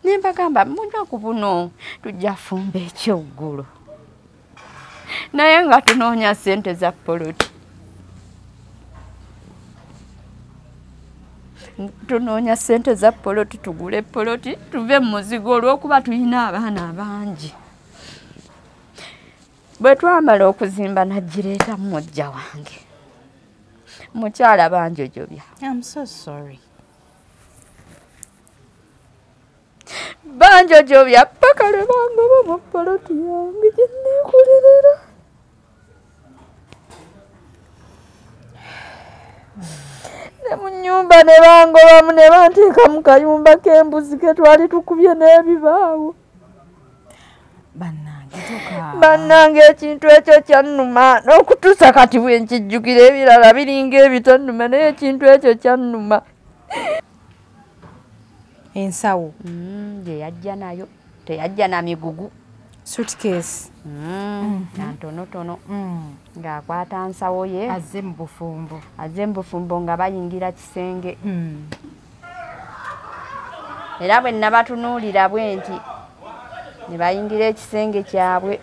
Nembagamba munaku buno tujja fumba ekyoggulo. Naye nga tunoonya ssente za poloti. Tunoonya ssente za poloti tugule poloti tuve mu muzigo olw'okuba tulina abaana abangi. Bwe twamala okuzimba nagireeta mujja wange. Mukyala banjojobya. I'm so sorry. Banjojobya paka lwe bangoba mu poloti yange gye nneekolerera. Ne mu nnyumba ne bangobamu ne banteeka mu kayumba k'embuzi ke twali tukubye n'ebibaawo. Bannange ekintu ekyo kyannuma n'okutuusa kati bwe nkijjukira ebirala biringa ebitannuma naye ekintu ekyo kyannuma. Ensawo gye yajja nayo teyajja na migugu. Suitcase ntonotono ng'akwata nsawo ye azze mu bufumbo nga bayingira kisenge. Era bwe nabatunuulira bwe nti ne bayingira ekisenge kyabwe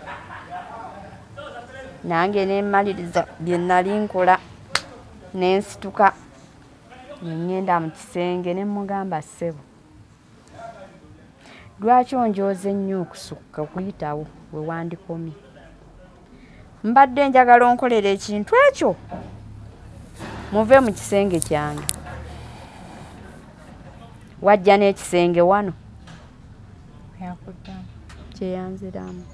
nange ne mmaliriza bye nnali nkola ne nsituka ne ŋŋenda mu kisenge ne mugamba ssebo lwaki onjooze nnyo okusukka okuyitawo we wandikomye. Mbadde njagala onkolera ekintu ekyo muve mu kisenge kyange. Wajja n'ekisenge wano kyeyanziramu.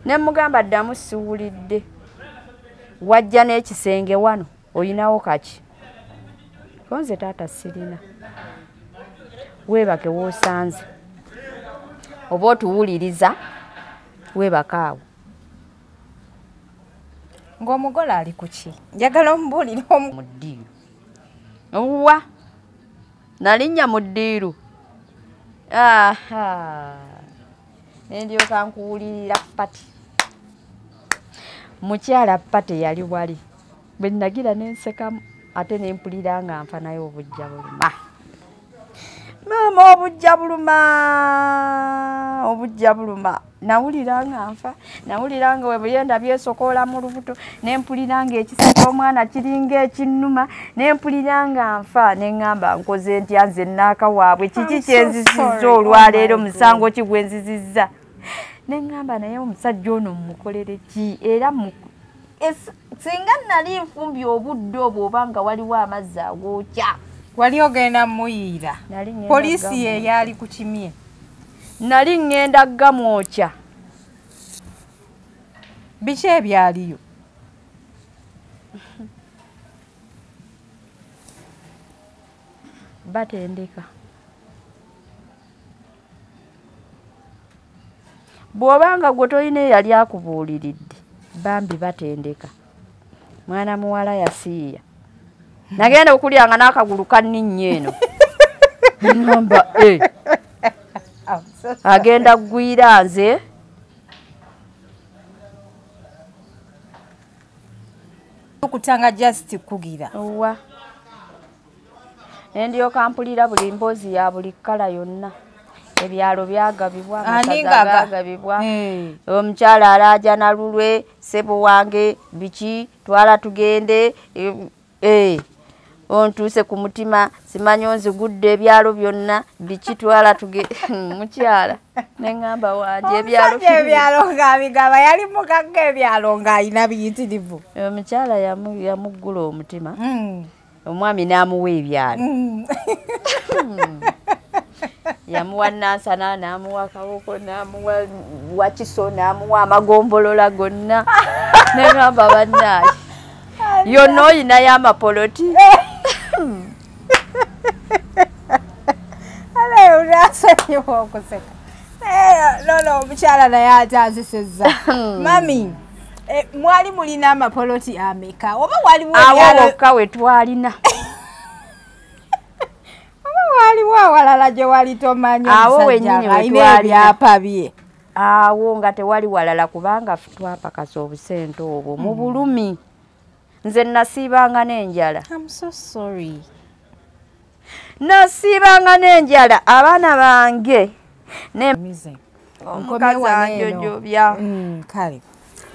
Ne mugamba ddamu siwulidde. Wajja n'ekisenge wano oyinawo kaki. Konze taata sirina. Weebake w'osanze. Oba otuwuliriza weebake awo. Ng'omugole ali ku ki? Njagala omubuulire mu ddiiru. Wa nalinnya mu ddiiru. Ne ndyoka nkuwulirira pati. Mukyala pati yali wali. Bwe nagira ne nsekamu ate ne mpulira nga nfa naye obujja buluma. Maama obujja buluma. Nawulira nga nfa. Nawulira nga we buyenda byesokoola mu lubuto. Ne mpulira nga ekisa ky'omwana kiringa ekinnuma. Ne mpulira nga nfa. Ne ŋŋamba nkoze ntya nze nnaaka waabwe. Kiki kyenzizizza olwaleero musango ki gwe nzizizza. Ne ŋŋamba naye omusajja ono mmukolere ki era singa nali nfumbye obudde obwo oba nga waliwo amazzi agookya. Wali ogenda muyiira. Poliisi ye yali ku kimye. Nali ŋŋenda gamwokya. Biki ebyaliyo? Batendeka. Bw'obanga gwe toyina eyali akubuuliridde bambi batendeka. Mwana muwala yasiiya. Nagenda okulyanga n'akagulu kanninnya eno. Ngamba agenda ggwira nze. Okutanga just kugira. Wa. Ndyoka mpulira buli mboozi ya buli kkala yonna. Ebyalo byagabibwa byagabibwa. Omukyala alaaja na lulwe ssebo wange biki twala tugende. Ontuuse ku mutima simanyi onzigudde ebyalo byonna biki twala tugende. Mukyala ne ŋŋamba wanje ebyalo ng'abigaba yali mugagga ebyalo ng'ayina biyitirivu. Omukyala yamuggula omutima. Omwami n'amuwa ebyalo. Yamuwa Nansana, n'amuwa Kawoko, n'amuwa Wakiso, n'amuwa amagombolola gonna. Ne ŋŋamba bannaaye yonna oyinayo amapoloti. Unasonyiwa okuseka. Nono omukyala naye atanzisezza. Mami, mwali mulina amapoloti ameka? Oba waliwo awo wokka we twalina. Oba waliwo awalala gye wali tomanyi awo wennyini we twalina ebyapa bye? Awo nga tewali walala kubanga twapakasa obusente obwo mu bulumi. Nze nasiibanga n'enjala. I'm so sorry. nasiibanga n'enjala abaana bange Mize. omukazi anjojobya. Kale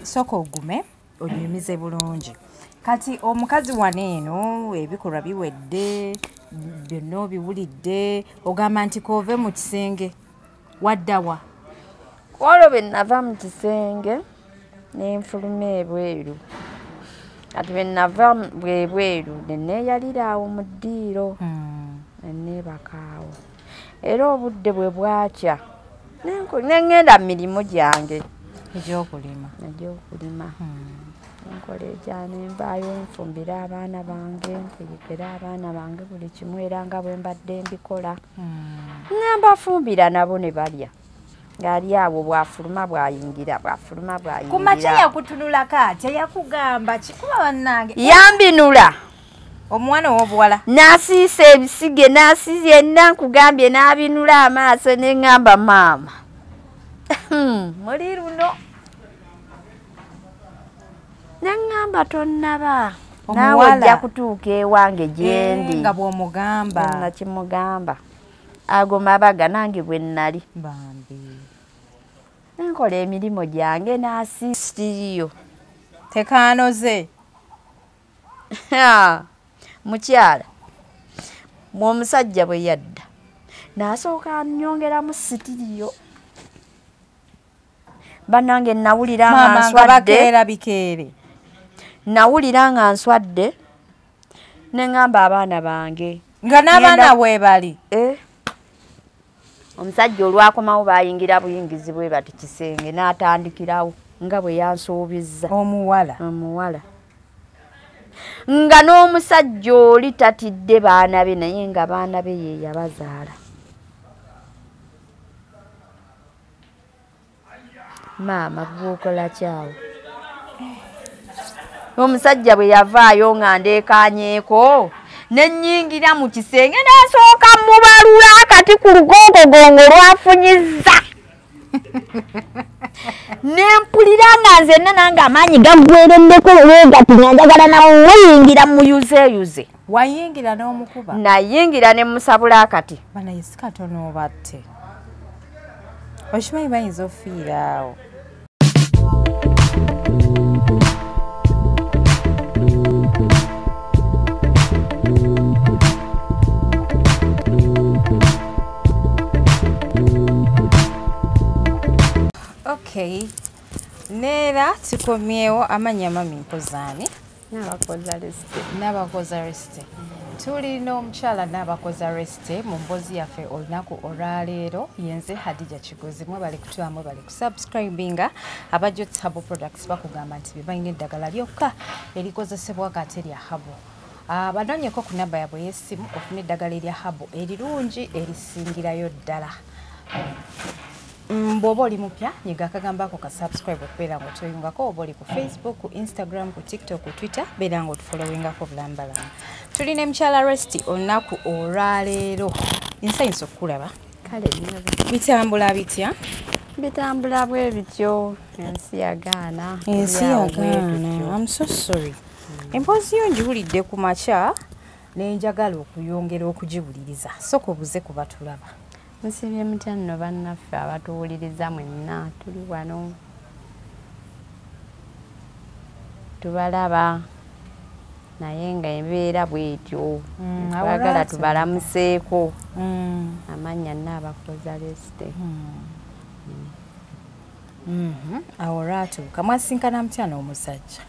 sooka ogume onyumize bulungi. Kati omukazi waneeno ebikolwa biwedde byonna obiwulidde ogamba nti koove mu kisenge waddawa. Olwo bwe nava mu kisenge n'enfuluma ebweru. Kati bwe nava bweru ne neeyalira awo mu ddiiro ne neebaka awo. Era obudde bwe bwakya ne ŋŋenda mu mirimu gyange Egy'okulima. Enkola egya ne nvaayo nfumbira abaana bange ntegekera abaana bange buli kimu era nga bwe mbadde mbikola. Ne mbafumbira nabo ne balya. Ng'ali awo bw'afuluma bw'ayingira. Ku makya yakutunulako atya yakugamba kikuba bannange. Yambinula. Omwana ow'obuwala. N'asiisa ebisige n'asiisa yenna nkugambye n'abinula amaaso ne ŋŋamba maama. Muli luno. Ne ŋŋamba tonnaba. Naawe ojja kutuuka ewange gye ndi. Nga bw'omugamba. Nakimugamba. Ago mabaga nange bwe nnali. Bambi. Nkola emirimu gyange n'asiisiriyo. Tekaanoze. Mukyala omusajja bwe yadda n'asooka annyongeramu sitiriyo. Bannange nawulira nga nswadde. Bikeere. Nawulira nga nswadde ne ŋŋamba abaana bange. Nga n'abaana bwe bali. Omusajja olwakomawo bayingira buyingizi bwe bati kisenge n'atandikirawo nga bwe yansuubizza. Omuwala. Nga n'omusajja oli tatidde baana be naye nga baana be ye yabazaala. Maama gw'okola kyawo. Omusajja bwe yavaayo nga ndeekanyeeko ne nnyingira mu kisenge n'asooka mubalula akati ku lugongogongo lwafunyizza. Nempulira nga nzenna nange amaanyi gaggwereddeko olwegati nga njagala nawe weyingira muyuzeeyuze. Wayingira n'omukuba? Nayingira ne musabula akati. Banaye si katono obatte. Okimanyi bayinza ofiira awo. Okay. Neera tukomyewo amannya mami Mpozaani. Nabakoza Reste. Tulina omukyala Nabakoza Reste mu mboozi yaffe olunaku olwaleero yenze Hadija Kigozi. Mwebale kutula mwebale kusubscribinga. Abajjot Herbal Products bakugamba nti balina eddagala lyokka erikozesebwa kati erya Herbal. Banoonyeko ku namba yabwe y'essimu ofuna eddagala erya Herbal erirungi erisingirayo ddala. Bw'oba oli mupya nyiga akagambako ka subscribe okubeera ng'otoyungako. Oba oli ku Facebook, ku Instagram, ku TikTok, ku Twitter beera ng'otufollowingako bulambalamba. Tulina mukyala Resti olunaku olwaleero. Nsanyusa okukulaba. Kale bitambula bitya? Bitambula bwe bityo. Ensi yagaana. I'm so sorry. Emboozi yo ngiwulidde ku makya nenjagala okuyongera okugiwuliriza. Sooka obuze ku batulaba. Musibye mutya nno bannaffe abatuwuliriza mwenna tuli wano tubalaba naye nga embeera bwetyo twagala tubalamuseeko. Amannya Nabakoza Reste. Awo olwatuuka mwasinkana mutya n'omusajja?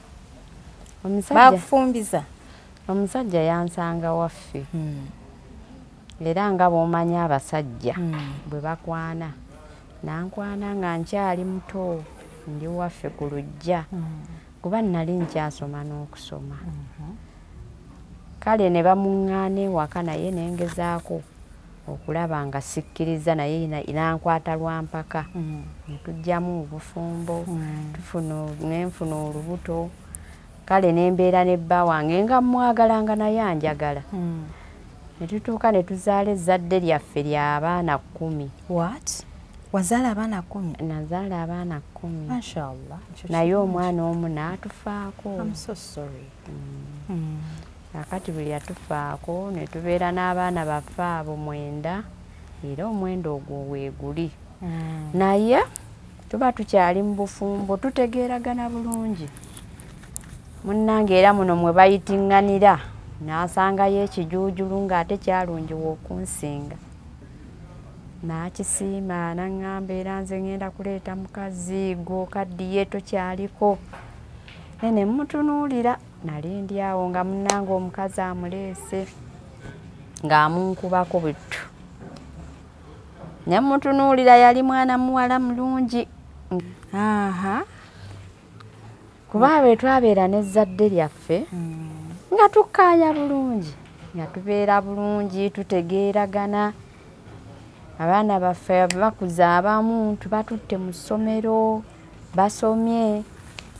Bakufumbiza? Omusajja yansanga waffe. Era nga bw'omanya abasajja bwe bakwana. Nankwana nga nkyali muto ndi waffe ku luggya kuba nali nkyasoma n'okusoma. Kale ne bamuŋŋaana ewaka naye nengezaako okulaba nga sikkiriza naye nankwata lwa mpaka. Ne tujjamu obufumbo nenfuna olubuto. Kale ne mbeera ne bba wange nga mmwagalanga naye anjagala. Ne tutuuka ne tuzaala ezzadde lyaffe ly'abaana 10. What? Wazaala abaana 10? Nazaala abaana 10. Mashallah. Naye omwana omu n'atufaako. I'm so sorry. akati bwe yatufaako ne tubeera n'abaana baffe abo 9 era omwenda ogwo weeguli naye tuba tukyali mu bufumbo tutegeeragana bulungi munnange era muno mwe bayitinganira n'asangayo ekijuujulu ng'ate kyalungiwa okunsinga n'akisiima n'aŋŋamba era nze ŋŋenda kuleeta mukazi gw'okaddiye tokyaliko ne mmutunuulira nali ndi awo nga munnange omukazi amuleese ng'amunkubako bwettu ne mmutunuulira yali mwana muwala mulungi kuba bwe twabeera n'ezzadde lyaffe nga tukkaanya bulungi nga tubeera bulungi tutegeeragana abaana baffe bakuze abamu tubatutte mu ssomero basomye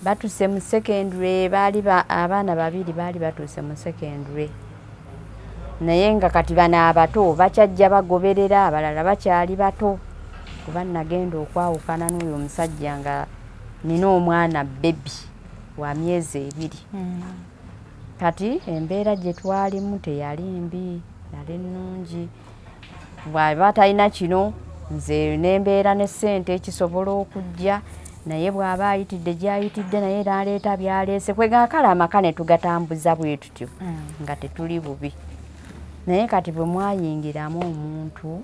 batuse mu secondary baali abaana 2 baali batuuse mu secondary naye nga kati bano abato bakyajja bagoberera abalala bakyali bato kuba nagenda okwawukana n'oyo omusajja nga nina omwana bebi wa myezi 2 kati embeera gye twalimu teyali mbi yali nnungi bw'aba talina kino nze n'embeera ne ssente ekisobola okujja naye bw'aba ayitidde gy'ayitidde naye n'aleeta byaleese kwegakala amaka ne tugatambuza bwe tutyo nga tetuli bubi naye kati bwe mwayingiramu omuntu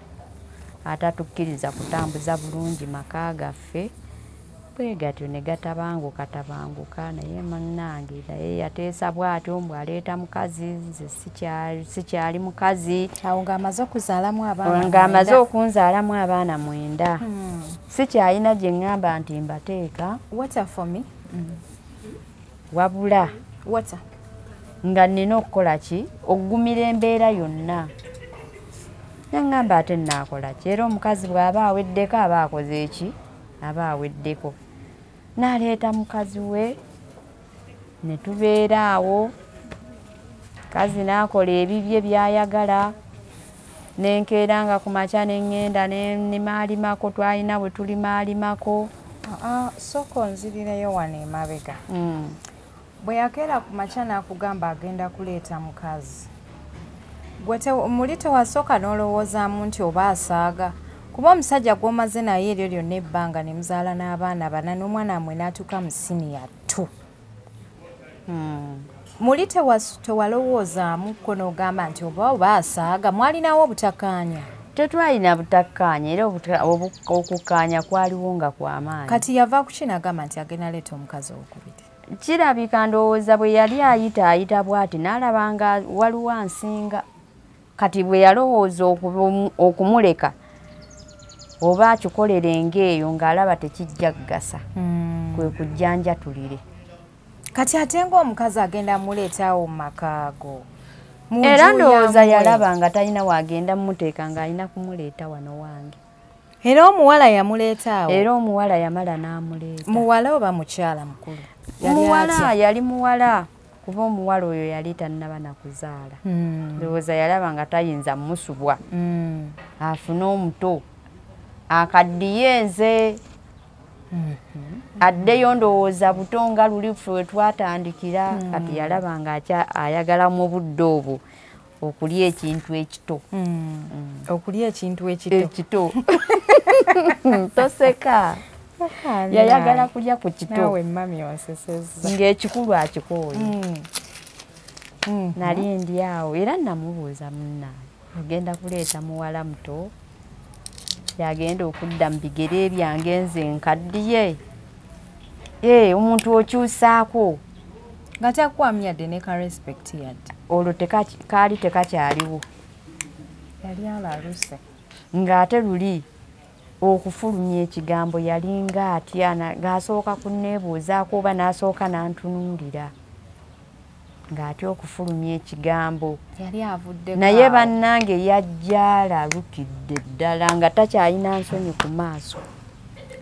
atatukkiriza kutambuza bulungi maka gaffe bwe gatyo ne gatabanguka naye munnange naye yateesa bw'atyo mbu aleeta mukazi nze sikyali mukazi awo ng'amaze okuzaalamu abaana ng'amaze okunzaalamu abaana 9 sikyalina gye ŋŋamba nti mbateeka water for me wabula water nga nina okukola ki okugumira embeera yonna naŋŋamba ate nnaakola ki era omukazi bw'aba aweddeko aba akoze eki aba aweddeko n'aleeta mukazi we ne tubeera awo kazi n'akola ebibye by'ayagala n'enkeera nga ku makya ne ŋŋenda ne maalimako twalina bwe tuli maalimako sooka onzirirayo wano emabega bwe yakeera ku makya n'akugamba agenda kuleeta mukazi gwe muli tewasooka n'olowoozaamu nti oba asaaga kuba omusajja gw'omaze naye eryo lyonna ebbanga ne muzaala n'abaana 4 n'omwana mmwe n'atuuka mu siniya 2 muli tewalowoozaamu ko n'ogamba nti oba asaaga mwalinawo obutakkaanya tetwalina butakkaanya era okukkaanya kwaliwo nga kw'amaanyi kati yava ku kinagamba nti agenda leeta omukazi owokubiri kirabika ndowooza bwe yali ayita bw'ati n'alaba nga waliwo ansinga kati bwe yalowooza okumuleka oba akikolera engeeyo ng'alaba tekijja kugasa kwe kujjanja tulire kati ate ng'omukazi agenda muleetaawo mu makaago era ndowooza yalaba nga talina wagenda mmuteeka ng'alina kumuleeta wano wange era omuwala yamuleetaawo era omuwala yamala n'amuleeta muwala oba mukyala mukulu muwala yali muwala kuba omuwala oyo yali tannaba na kuzaala ndowooza yalaba nga tayinza musubwa afune omuto akaddiye nze addeyo ndowooza buto nga luli ffe we twatandikira kati yalaba nga ayagala mu budde obwo okulya ekintu ekito okulya ekintu ekito toseka yayagala kulya ku kito nawe mami osesezza ng'ekikulu akikooye nali ndi awo era namubuuza munnange ogenda kuleeta muwala muto yagenda okudda mu bigere byange nze nkaddiye omuntu okyusaako nga takwamyadde ne ka respect yadde olwo kaali tekakyaliwo yali alaluse ng'ate luli okufulumya ekigambo yalinga atya ng'asooka kunneebuuzaako oba n'asooka n'antunuulira ng'atya okufulumya ekigambo yali avudde naye bannange yajja alalukidde ddala nga takyalina nsonyi ku maaso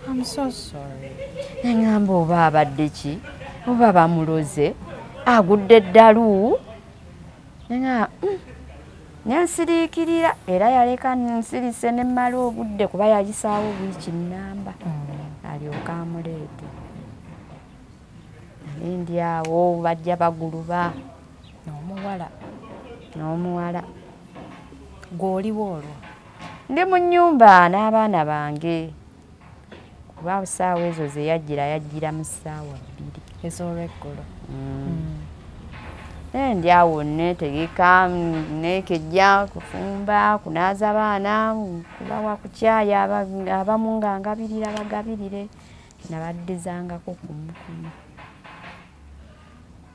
I'm so sorry neŋŋamba oba abadde ki oba bamuloze agudde eddalu nensiriikirira era yaleka nsirise ne mmala obudde kuba yalisaawo wiiki nnamba alyoka amuleete nali ndi awo bajja baguluba omuwala n'omuwala. Gw'oliwo olwo? Ndi mu nnyumba n'abaana bange kuba ssaawa ezo ze yajjira mu ssaawa 2 ez'olweggulo. Ndi awo neetegeka neekejja kufumba kunaaza abaana kubawa ku caayi abamu nga ngabirira bagabirire nabaddizangako ku mukumu.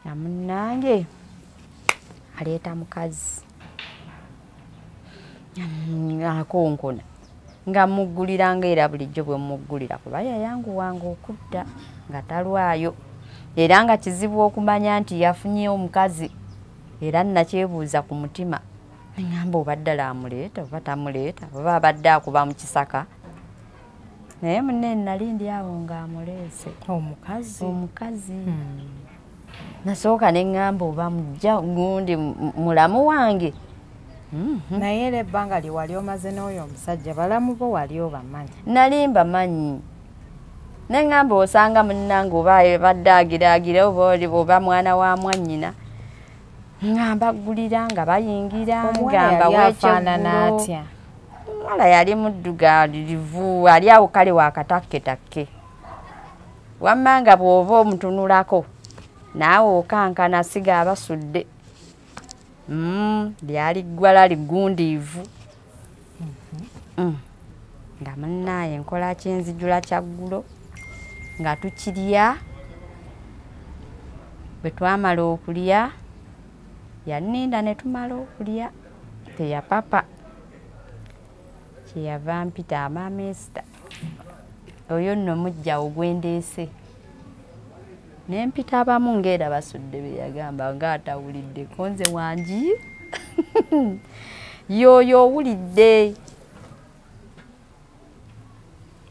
Na munnange aleeta mukazi akonkona nga mugguliranga era bulijjo bwe muggulira kuba yayanguwanga okudda nga talwayo era nga kizibu okumanya nti yafunye omukazi era nakyebuuza ku mutima ngamba oba ddala amuleeta oba tamuleeta oba abadde akuba mu kisaka naye munne nali ndi awo ng'amuleese omukazi. Nasooka ne ngamba oba mujja gundi mulamu wange. Naye era ebbanga lye wali omaze n'oyo omusajja balamu bo wali obamanyi? Nali mbamanyi. Ne ngamba osanga munnange oba badde agiraagira oba mwana wa mwannyina ngamba ggulira nga bayingira ngamba weekyefaanana. Omuwala yali muddugalivu ali awo kale wakatakketakke wamma nga bw'oba omutunulako naawe okankana siga abasudde. Lyali ggwala ligundiivu. Nga munnaaye nkola kyenzijula kyaggulo nga tukirya. Bwe twamala okulya yanninda ne tumala okulya teyapapa kyeyava mpita amameesita oyo nno mujjawo gwendeese nempita abamu ng'era basudde be yagamba ng'atawuliddeko nze wangi yoyo owulidde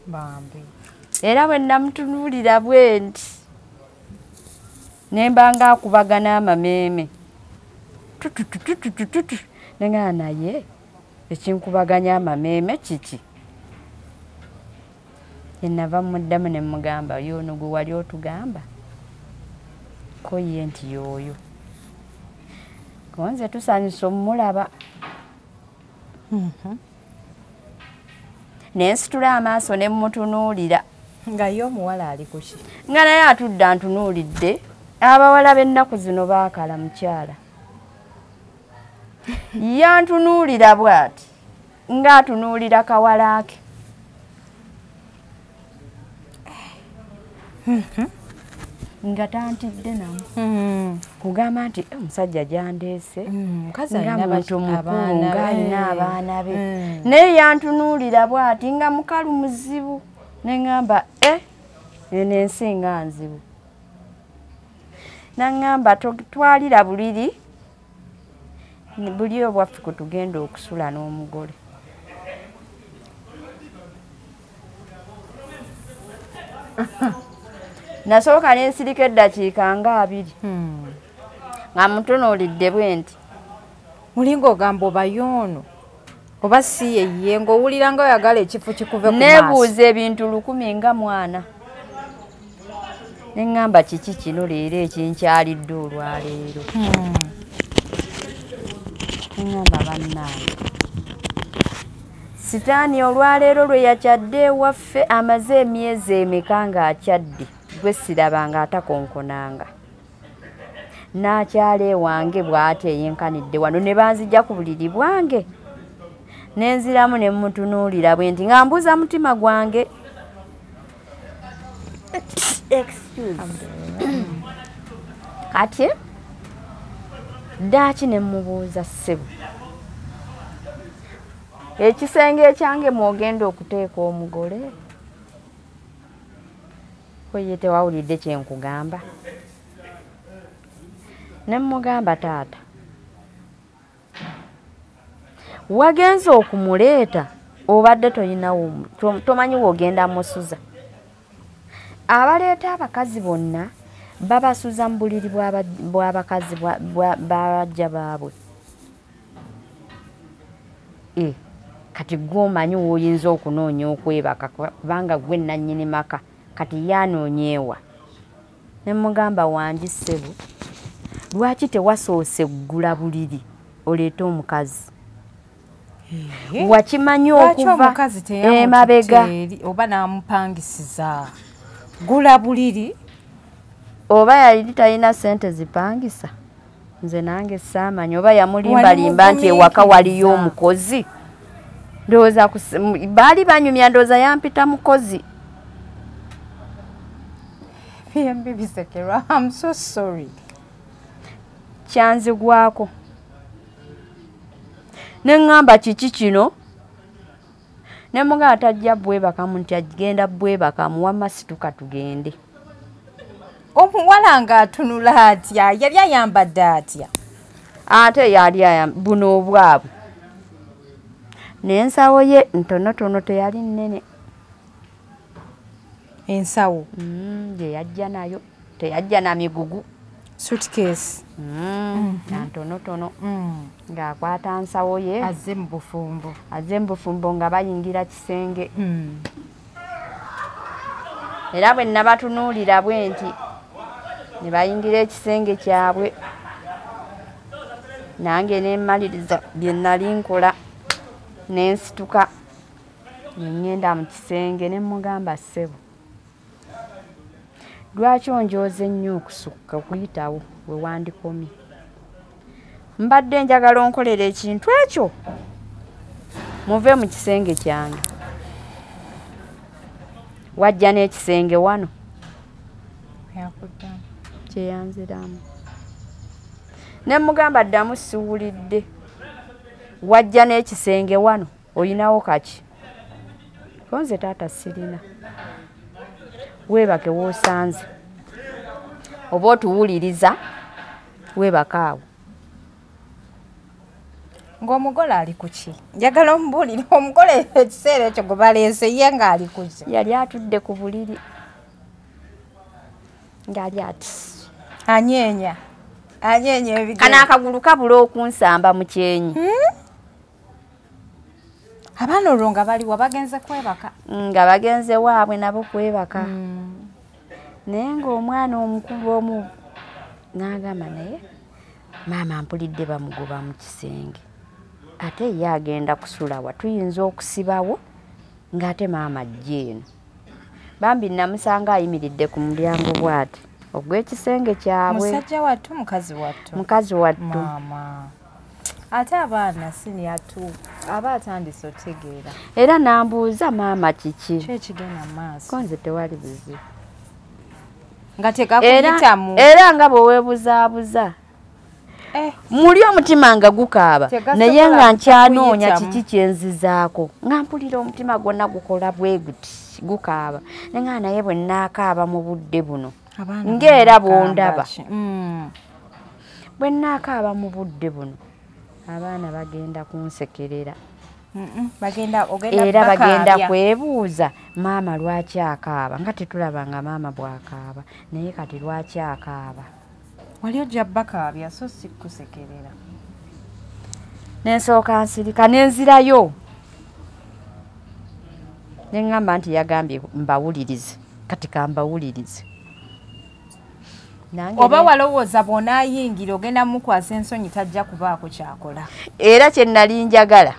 bambi era bwe namutunuulira bwe nti nemba ng'akubagana amameeme tututututututu nenga naye ekinkubaganya amameeme kiki yenava muddamu ne mugamba yoono gwe wali otugamba ko ye nti yoyo konze tusanyusa omulaba. Nensitula amaaso ne mmutunuulira nga ye omuwala ali kuki nga naye atudde antunuulidde. Abawala b'ennaku zino baakala mukyala yantunuulira bw'ati ng'atunuulira kawala ke. Nga tantidde namu kugamba nti omusajja gyandeese nga muntu mukulu ng'alina abaana be naye yantunuulira bw'ati nga mukalu muzibu ne ŋŋamba eno ensi nga nzibu. Naŋŋamba twalira buliri buli obwaffe kwe tugenda okusula n'omugole. Nasooka nensirika eddakiika nga 2 nga mutunuulidde bwe nti mulinga ogamba oba yoono oba si yeye ng'owulira nga oyagala ekifo kikuve ku maaso. Neebuuza ebintu 1000 nga mwana. Ne ŋŋamba kiki kino leero ekinkyalidde olwaleero. Ŋŋamba bannange sitaani olwaleero lwe yakyadde ewaffe amaze emyezi emeka ng'akyadde gwe sirabanga atakonkonanga. N'akyala ewange bw'ati eyenkanidde wano ne banzijja ku buliri bwange nenziramu ne mmutunuulira bwe nti nga mbuuza mutima gwange. Kati ddaaki ne mmubuuza ssebo ekisenge ekyange mwogenda okuteeka omugole ko ye tewawulidde kye nkugamba. Ne mmugamba taata wagenze okumuleeta obadde toyinawo tomanyi woogenda musuza. Abaleeta abakazi bonna babasuza mu buliri bw'abakazi bajja baabwe. Kati gw'omanyi w'oyinza okunoonya okwebaka kubanga gwe nannyini maka kati yaanoonyeewa. Ne mugamba wangi ssebo lwaki tewasoose ggula buliri oleeta omukazi wakimanyi okuva emabega oba n'amupangisiza gula buliri oba yali talina sente zipangisa nze nange saamanyi oba yamulimbalimba nti ewaka waliyo omukozi ndowooza baali banyumya ndowooza yampita mukozi PMB bisekerwa. I'm so sorry. Kyanzigwako. Nengamba kiki kino. Nemuga atajja bwebaka muntu agenda bwebaka muwama situka tugende. Omuwala nga atunula atya yali ayambadde atya. Ate yali buno obwabu. N'ensawo ye ntonotono teyali nnene. Ensawo je yajja nayo teyajja na migugu suitcase ntonotono ng'akwata nsawo ye azze mu bufumbo nga bayingira kisenge era bwe nabatunuulira bwe nti ne bayingira ekisenge kyabwe nange ne mmaliriza bye nali nkola n'ensituka ne ngenda mu kisenge ne mugamba ssebo lwaki onjooze nnyo okusukka okuyitawo we wandikomye mbadde njagala onkolera ekintu ekyo muve mu kisenge kyange wajja n'ekisenge wano kyeyanziramu ne mugamba ddamu siwulidde wajja n'ekisenge wano oyinawo kaki konze taata sirina weebake woosanze oba otuwuliriza weebakaawo ng'omugole ali ku ki njagala omubuulire omugole ekiseera ekyo gwe baleese ye ng'ali ku ki yali atudde ku buliri ng'ali ati anyeenya ebigere kana akagulu kabula okunsamba mu kyenyi abaana olwo nga baliwa bagenze kwebaka nga bagenze waabwe nabo kwebaka naye ng'omwana omukulu omu n'agamba naye maama mpulidde bamugoba mu kisenge ate ye agenda kusulawa tuyinza okusibawo ng'ate maama ajja eno bambi namusanga ayimiridde ku mulyango bw'ati ogw'ekisenge kyabwe musajja wattu mukazi wattu maama ate abaana siniyatu aba atandise otegeera era nambuuza maama kiki kyekigenda maaso konze tewali buzibu nga tekakuyitamu era nga bweweebuzaabuza muli omutima nga gukaaba naye nga nkyanoonya kiki kyenzizaako nga mpulira omutima gwonna gukola bwe guti gukaaba nenga naye bwe nnaakaaba mu budde buno ng'era bwondaba bwe nnaakaaba mu budde buno abaana bagenda kunsekerera era bagenda kwebuuza maama lwaki akaaba nga tetulaba nga maama bw'akaaba naye kati lwaki akaaba wali ojja bakaabya so si kusekerera nensooka nsirika nenzirayo neŋŋamba nti yagambye mbawulirize kati kambawulirize oba walowooza bw'onaayingira ogenda mukwasa ensonyi tajja kubaako kyakola era kye nali njagala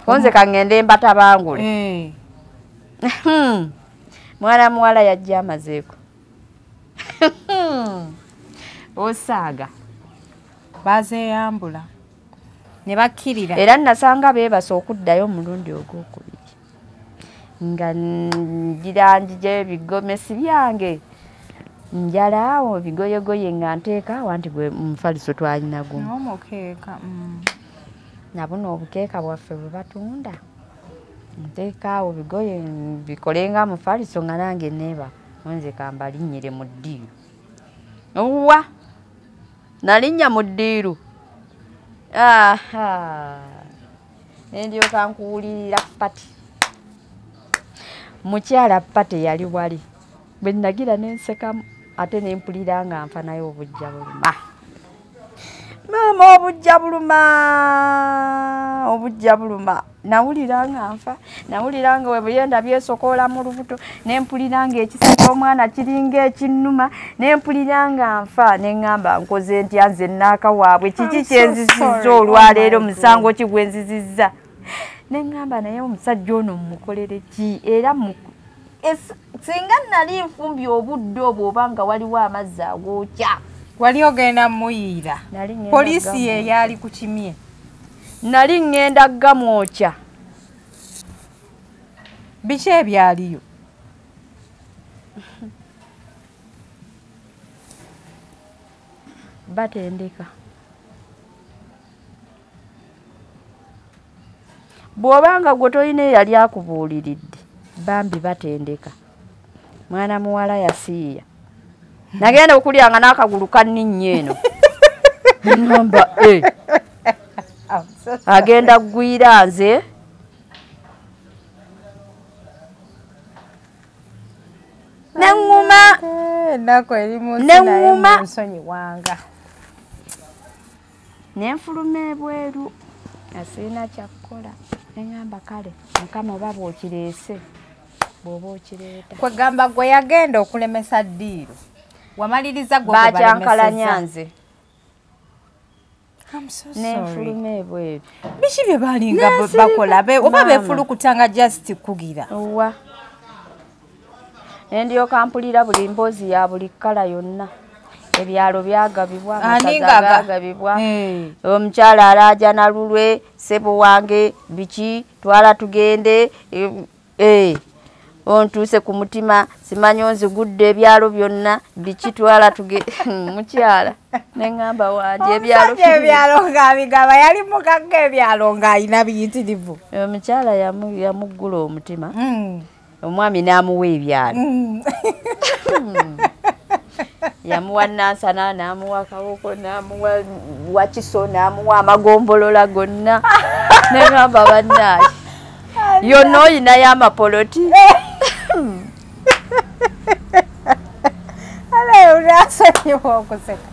konze kaŋŋende mbatabangule mwana muwala yajja amazeeko osaaga bazeeyambula ne bakkirira era nasanga beebasa okuddayo omulundi ogwokubiri nga ngira njija ebigomesi byange njala awo bigoyegoye nga nteeka awo anti gwe mufaliso twalina gumu n'omukeeka nabuno obukeeka bwaffe bwe batunda nteeka awo bigoye bikolenga mufaliso nga nange neeba nze kambalinnyire mu ddiiru owa nalinnya mu ddiiru nendyoka nkuwulirira pati mukyala pati yali wali bwe nagira nensekamu ate nempulira nga nfanayo obujja buluma Mama obujja buluma nawulira nga nfa nawulira nga webuyenda byesokola mu lubuto nempulira nga ekisa ky'omwana kiringa ekinnuma nempulira nga nfa neŋŋamba nkoze ntya nze nnaaka waabwe kiki kyenzizizza olwaleero musango kigwenzizizza neŋŋamba naye omusajja ono mmukolere ki era singa nali nfumbye obudde obwo oba nga waliwo amazzi agookya wali ogenda muyiira poliisi ye yali ku kimye nali ngenda gamwokya biki ebyaliyo batendeka bw'obanga gwe tolina eyali akubuuliridde bambi batendeka mwana muwala yasiiya nagenda okulyanga n'akagulu kanninnya eno ngamba agenda ggwira nze neŋŋuma ennaku eri munsi naye munsonyi wanga nenfuluma ebweru asiina kyakkola neŋŋamba kale mukama oba bw'okireese bw'oba okireeta kwegamba gwe yagenda okulemesa ddiiro wamaliriza gwe bakyankalanya nze nenfuluma ebweru biki bye balinga bakola oba beefulukutanga just kugira owa nendyoka mpulira buli mboozi ya buli kkala yonna ebyalo byagabibwa amasaza gagabibwa omukyala alaaja na lulwe sebo wange biki twala tugende ontuuse ku mutima simanyi onzigudde ebyalo byonna biki twala mukyala neŋŋamba wanje ebyalo ng'abigaba yali mugagga ebyalo ng'ayina biyitirivu omukyala yamuggula omutima omwami n'amuwa ebyalo yamuwa nansana n'amuwa kawoko n'amuwa wakiso n'amuwa amagombolola gonna neŋŋamba bannaaye yonna oyinayo amapoloti nasonyiwa okuseka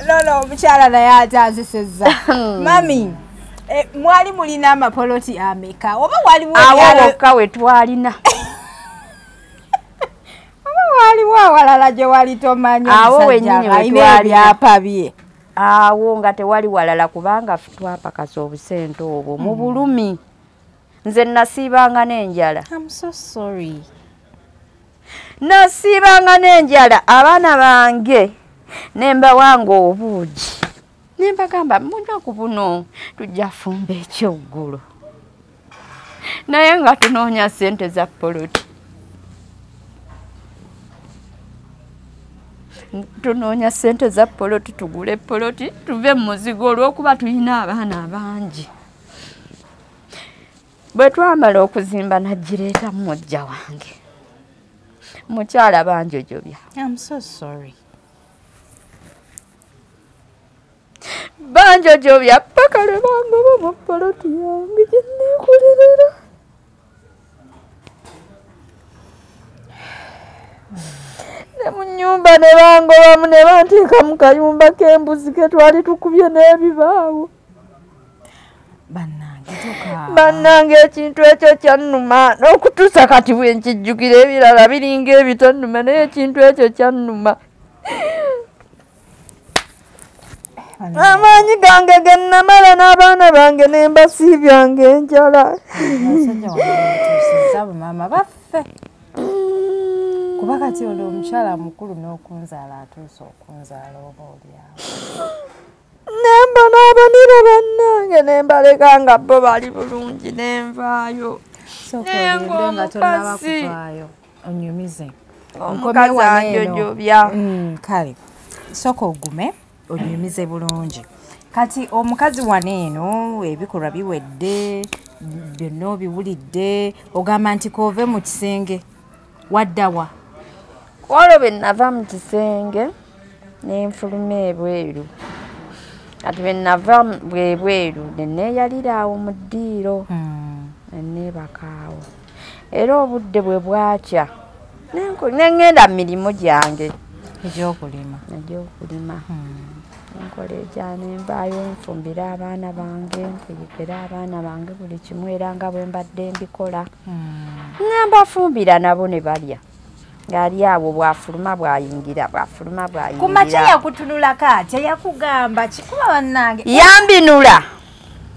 nono omukyala naye atanzisezza mami mwali mulina amapoloti ameka oba waliwo awo wokka we twalina oba waliwo awalala gye wali tomanyi awo wennyini alina ebyapa bye awo nga tewali walala kubanga twapakasa obusente obwo mu bulumi nze nasiibanga n'enjala nasiibanga n'enjala abaana bange nembawanga obuugi nembagamba munaku buno tujja fumba ekyoggulo naye nga tunoonya ssente za poloti tunoonya ssente za poloti tugule poloti tuve mu muzigo olw'okuba tulina abaana abangi bwe twamala okuzimba nagireeta mujja wange mukyala banjojobya banjojobya paka lwe bangoba mu poloti yange gye neekolerera ne mu nnyumba ne bangobamu ne banteeka mu kayumba k'embuzi ke twali tukubye n'ebibaawo bannange ekintu ekyo kyannuma n'okutuusa kati bwe nkijjukira ebirala biringa ebitannuma naye ekintu ekyo kyannuma amaanyi gange ge nnamala n'abaana bange ne mbasiibyange enjala mama baffe kuba kati oli omukyala mukulu n'okunzaala atuuse okunzaala oba olyawo nemba n'abanira bannange nembaleka nga bo bali bulungi nenvaayo nengaomukazi onyumize omukazi anjojobya kale soka ogume onyumize bulungi kati omukazi wano eno ebikolwa biwedde byonna obiwulidde ogamba nti koove mu kisenge waddawa olwo bwe nava mu kisenge nenfuluma ebweru kati bwe nava bwebweru neneeyalira awo mu ddiiro neneebakaawo era obudde bwe bwakya neŋŋenda mu mirimu gyange Egyokulima. Enkola ejyana envaayo nfumbira abaana bange, mpekera abaana bange buli kimu era nga bwe mbadde mbikola. Nambafumbira nabo ne balya. Ng'ali awo bw'afuluma bw'ayingira. Ku makya yakutunulako atya yakugamba kikuba bannange? Yambinula.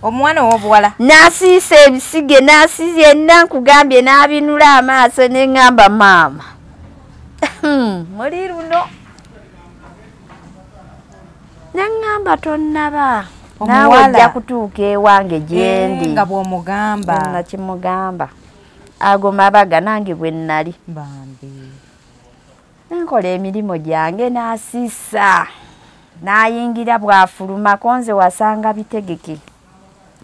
Omwana ow'obuwala. N'asiisa ebisige n'asiisa yenna nkugambye n'abinula amaaso ne ŋŋamba maama. Muli luno. Ne ŋŋamba tonnaba. Naawe ojja kutuuka ewange gye ndi. Nga bw'omugamba. Nakimugamba. Ago mabaga nange bwe nnali. Bambi. Nkola emirimu gyange n'asiisa. N'ayingira bw'afuluma konze wasanga bitegeke.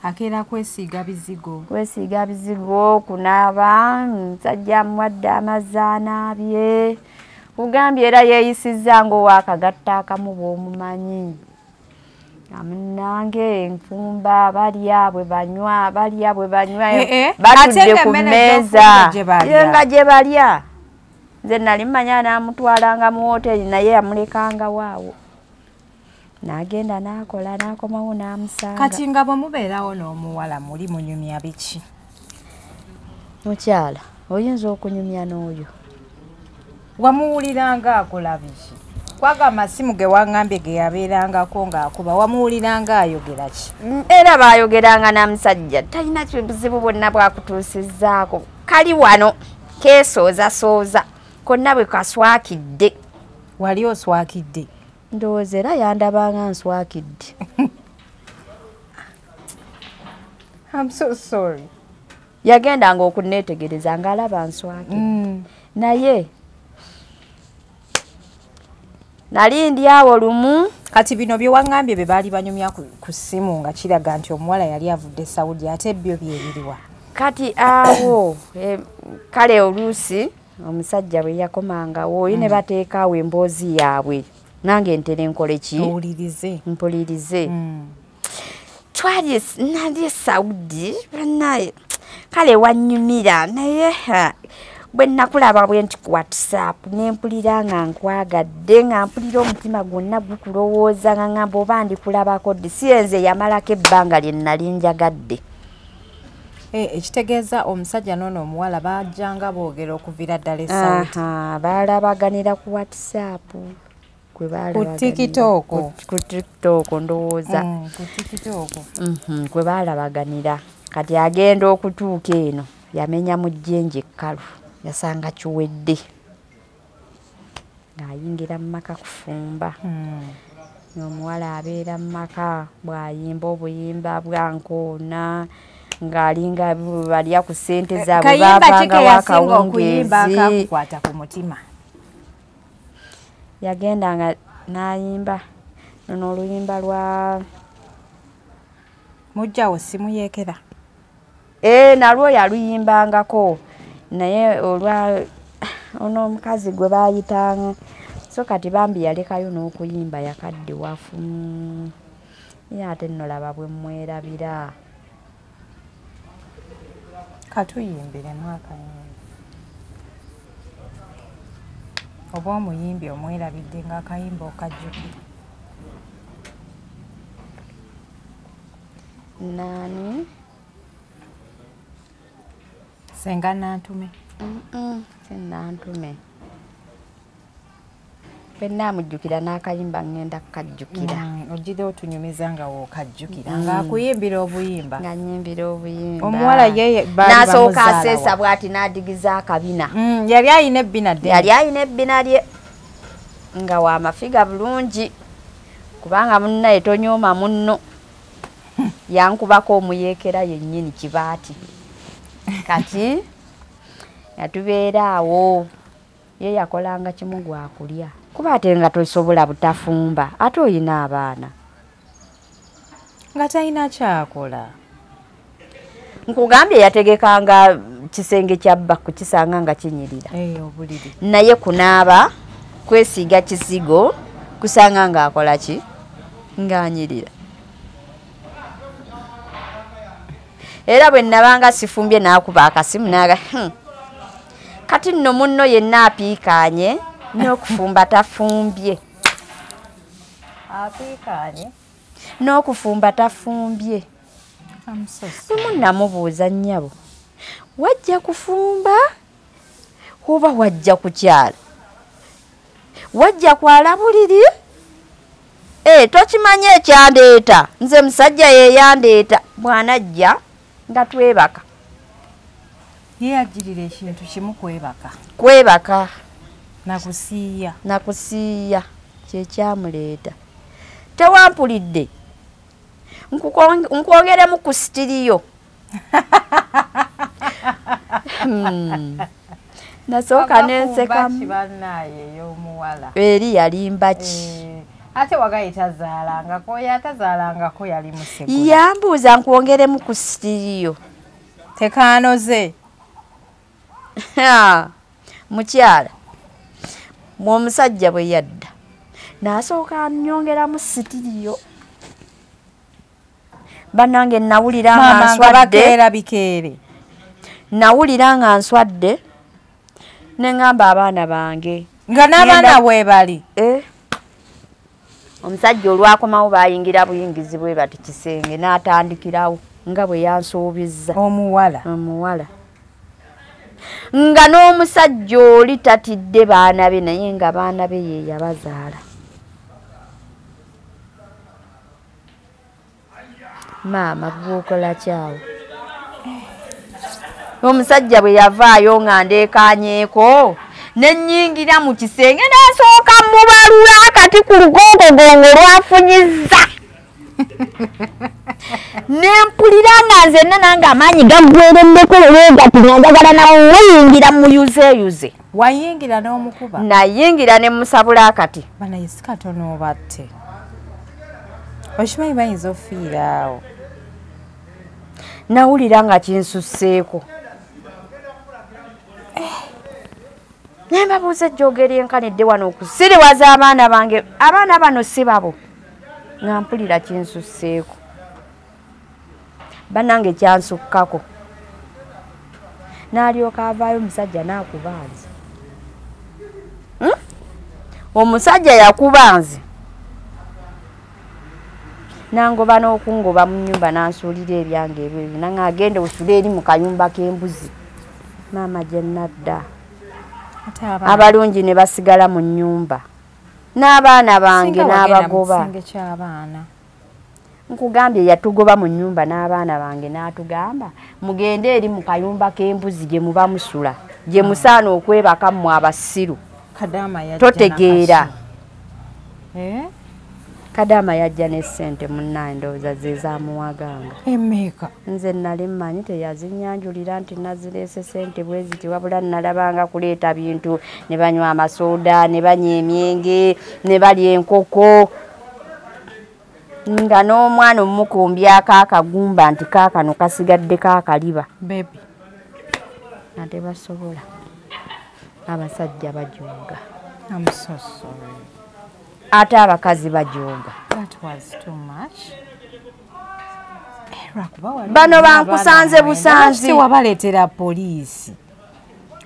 Akeera kwesiiga bizigo. Kwesiiga bizigo, kunaaba, musajja amuwadde amazzi anaabye. Kugambye era yeeyisizza ng'owakagatta akamu bw'omumanyi. Amunange enfumba balya bwe banywa batudde ku mmeeza nga gye balya. Nze nali mmanya n'amutwalanga mu woteeri naye yamulekanga waawo. N'agenda n'akola n'akomawo n'amusanga. Kati nga bwe mubeerawo n'omuwala muli munyumya biki? Mukyala oyinza okunyumya n'oyo. Wamuwuliranga akola biki? Kwaga amasimu ge waŋŋambye ge yabeerangako ng'akuba wamuwuliranga ayogera ki? Era baayogeranga na musajja talina buzibu bwonna bwakutuusizzaako. Kali wano keesooza konna bwe kaswakidde. Wali oswakidde? Ndowooza era yandabanga nswakidde. I'm so sorry. Yagendanga okunneetegereza ng'alaba nswakidde. Naye nali ndi awo lumu. Kati bino bye waŋŋambye bye baali banyumya ku ssimu nga kiraga nti omuwala yali avudde Saudi ate byo byebiriwa? Kati awo kale oluusi omusajja bwe yakomangawo ne bateekaawo emboozi yaabwe. Nange ntere nkole ki? Mpulirize. Twali nali Saudi bannaye kale wanyumira naye bwe nakulaba bwe nti ku WhatsApp ne mpulira nga nkwagadde nga mpulira omutima gwonna gukulowooza nga ngamba oba ndikulabako ddi si enze yamalako ebbanga lye nnali njagadde. Ekitegeeza omusajja n'ono omuwala bajjanga boogera okuviira ddala e Saudi. Baalabaganira ku WhatsApp. Ku TikTok. Ku TikTok ndowooza. Ku TikTok. Kwe baalabaganira. Kati agenda okutuuka eno yamenya mu jjenje ekkalu. Yasanga kiwedde. Ng'ayingira mu maka kufumba. Omuwala abeera mu maka bw'ayimba obuyimba bwankoona ng'alinga balya ku ssente zaabwe baavangawo akawungeezi. Akakukwata ku mutima. Yagenda nga n'ayimba nono oluyimba lwa mujjawo simuyeekera. Nalwo yaluyimbangako naye olwa ono omukazi gwe baayitanga so kati bambi yalekayo n'okuyimba yakadde wafu. Ye ate nno laba bwe mwerabira. Katuyimbiremu akayimba. Oba omuyimbi omwerabidde ng'akayimba okajjukira. Nani? Senga Nantume. Nantume. Penna mujjukira n'akayimba ngenda kukajjukira. Ojjide otunyumiza nga wookajjukira ng'akuyimbira obuyimba. Nga nnyimbira obuyimba. Omuwala ye baali bamuzaala. N'asooka aseesa bw'ati n'adigiza akabina. Yali ayina ebbina ddene. Yali ayina ebbina lye. Nga wa mafiga bulungi. Kubanga munnaye tonyooma munno. Yankubako omuyeekera yennyini kibaati. Kati yatubeera awo. Ye yakolanga kimu gwakulya. Kuba ate nga tosobola butafumba ate oyina abaana. Nga talina kyakola. Nkugambye yategekanga kisenge kya bba kukisanga nga kinyirira. Obuliri. Naye kunaaba kwesiiga kisigo kusanga nga akola ki? Ng'anyirira. Era bwe nabanga sifumbye n'akuba akasimu n'aga kati nno munno yenna apiikaanye n'okufumba tafumbye. Apiikanye. N'okufumba tafumbye. Lumu namubuuza nnyabo, wajja kufumba oba wajja kukyala? Wajja kwala buliri? Tokimanye ekyandeeta. Nze musajja ye yandeeta. Bwanajja nga twebaka. Ye ajirira ekintu kimu kwebaka. Kwebaka. Nakusiiya. Nakusiiya. Kyekyamuleeta. Tewampulidde. Nkwogeremu ku sitiriyo. Nasooka nensekamu. Eri yalimba ki? Ate wagayita zaalangako yatazaalangako yali musegula. Yambuuza nkwongeremu ku sitiriyo. Tekaanoze. Mukyala omusajja bwe yadda n'asooka annyongeramu sitiriyo. Bannange nawulira nga nswadde. Nawulira nga nswadde ne ngamba abaana bange. Nga n'abaana bwe bali. Omusajja olwakomawo bayingira buyingizi bwe bati kisenge n'atandikirawo nga bwe yansuubizza. Omuwala. Nga n'omusajja oli tatidde baana be naye nga baana be ye yabazaala. Maama gw'okola kyawo. Omusajja bwe yavaayo nga ndeekanyeeko ne nnyingira mu kisenge n'asooka mubalula akati ku lugongogongo lwafunyizza. Nempulira nga nzenna nange amaanyi gaggwerembeko olwegati nga njagala nawe weyingira muyuzeeyuze. Wayingira n'omukuba? Nayingira ne musabula akati. Banaye si katono obatte. Okimanyi bayinza ofiira awo. Nawulira nga kinsusseeko. Nembabuuza ejjooga eryenkanidde wano okusiriwaza abaana bange. Abaana bano si babo. Nga mpulira kinsusseeko. Bannange kyansukkako. N'alyoka avaayo omusajja n'akuba nze. Omusajja yakuba nze. Nangoba n'okungoba mu nnyumba n'ansuulira ebyange ebyo. Nange agende osule eri mu kayumba k'embuzi. Maama gye nadda. Abalungi ne basigala mu nnyumba. N'abaana bange n'abagoba. Nkugambye yatugoba mu nnyumba n'abaana bange n'atugamba mugende eri mu kayumba k'embuzi gye muba musula. Gye musaana okwebaka mmwe abasiru. Totegeera. Kadaama yajja n'essente munnaye ndowooza ze zaamuwaganga. Emeka. Nze nali mmanyi teyazinnyanjulira nti nazireese ssente bwe ziti wabula nalabanga kuleeta bintu ne banywa amasooda ne banywa emyenge ne balya enkoko. Nga n'omwana omukumbyako akagumba nti kaakano kasigadde kaakaliba. Baby. Ate basobola. Abasajja bajooga. I'm so sorry. Ate abakazi bajooga. That was too much. Bano bankusanze busanzi. Wabaleetera poliisi.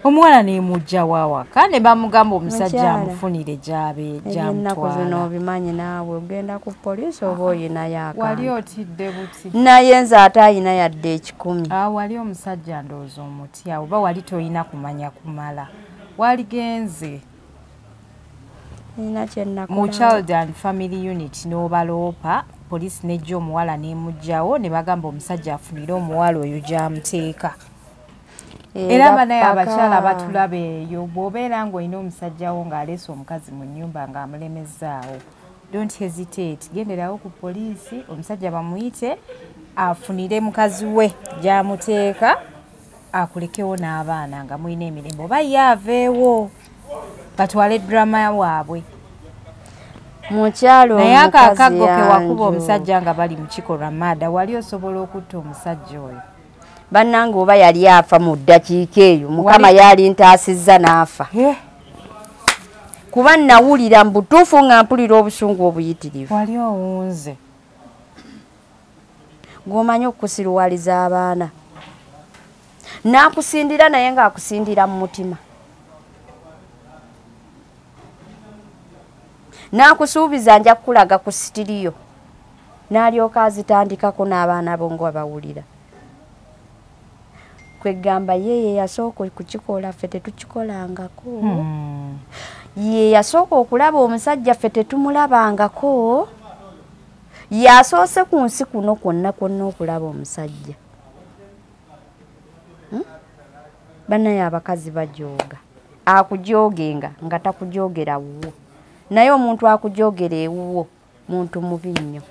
Omuwala ne mujja wawaka ne bamugamba omusajja amufunire gy'abe gy'amutwala. Ennaku zino obimanyi naawe ogenda ku poliisi oba oyinayo akantu. Wali otidde buti. Naye nze ate ayina yadde 10. Wali omusajja ndowooza omutya oba wali toyina kumanya kumala. Waligenze. Mu Child and Family Unit n'obaloopa poliisi n'ejja omuwala n'emugjawo ne bagamba omusajja afunire omuwala oyo gy'amuteeka. Era banaye abakyala batulaba eyo bw'obeera ng'olina omusajjawo ng'aleese omukazi mu nnyumba ng'amulemezzaawo. Don't hesitate. Genderawo ku poliisi omusajja bamuyite afunire mukazi we gy'amuteeka akulekewo n'abaana nga mulina emirembe oba ye aveewo batwale drama waabwe. Mukyalo naye akaakago ke wakuba omusajja nga bali mu kikolwa maada wali osobola okutta omusajja oyo. Bannange oba yali afa mu ddakiika eyo mukama yali ntaasizza n'afa. Kuba nawulira mu butuufu nga mpulira obusungu obuyitirivu. Wali owunze. Gw'omanyi okusiruwaliza abaana. N'akusindira naye ng'akusindira mu mutima. nakusuubiza nja kulaga ku sitiriyo n'alyoka azitandikako n'abaana bo ngo bawulira kwegamba yeye yasooka kukikola ffe tetukikolangako ye yasooka okulaba omusajja ffe tetumulabangako yasoose ku nsi kuno kwonna kwonna okulaba omusajja bannaye abakazi bajooga akujoogenga nga takujoogera wuwo naye omuntu akujoogera ewuwo muntu mubi nnyo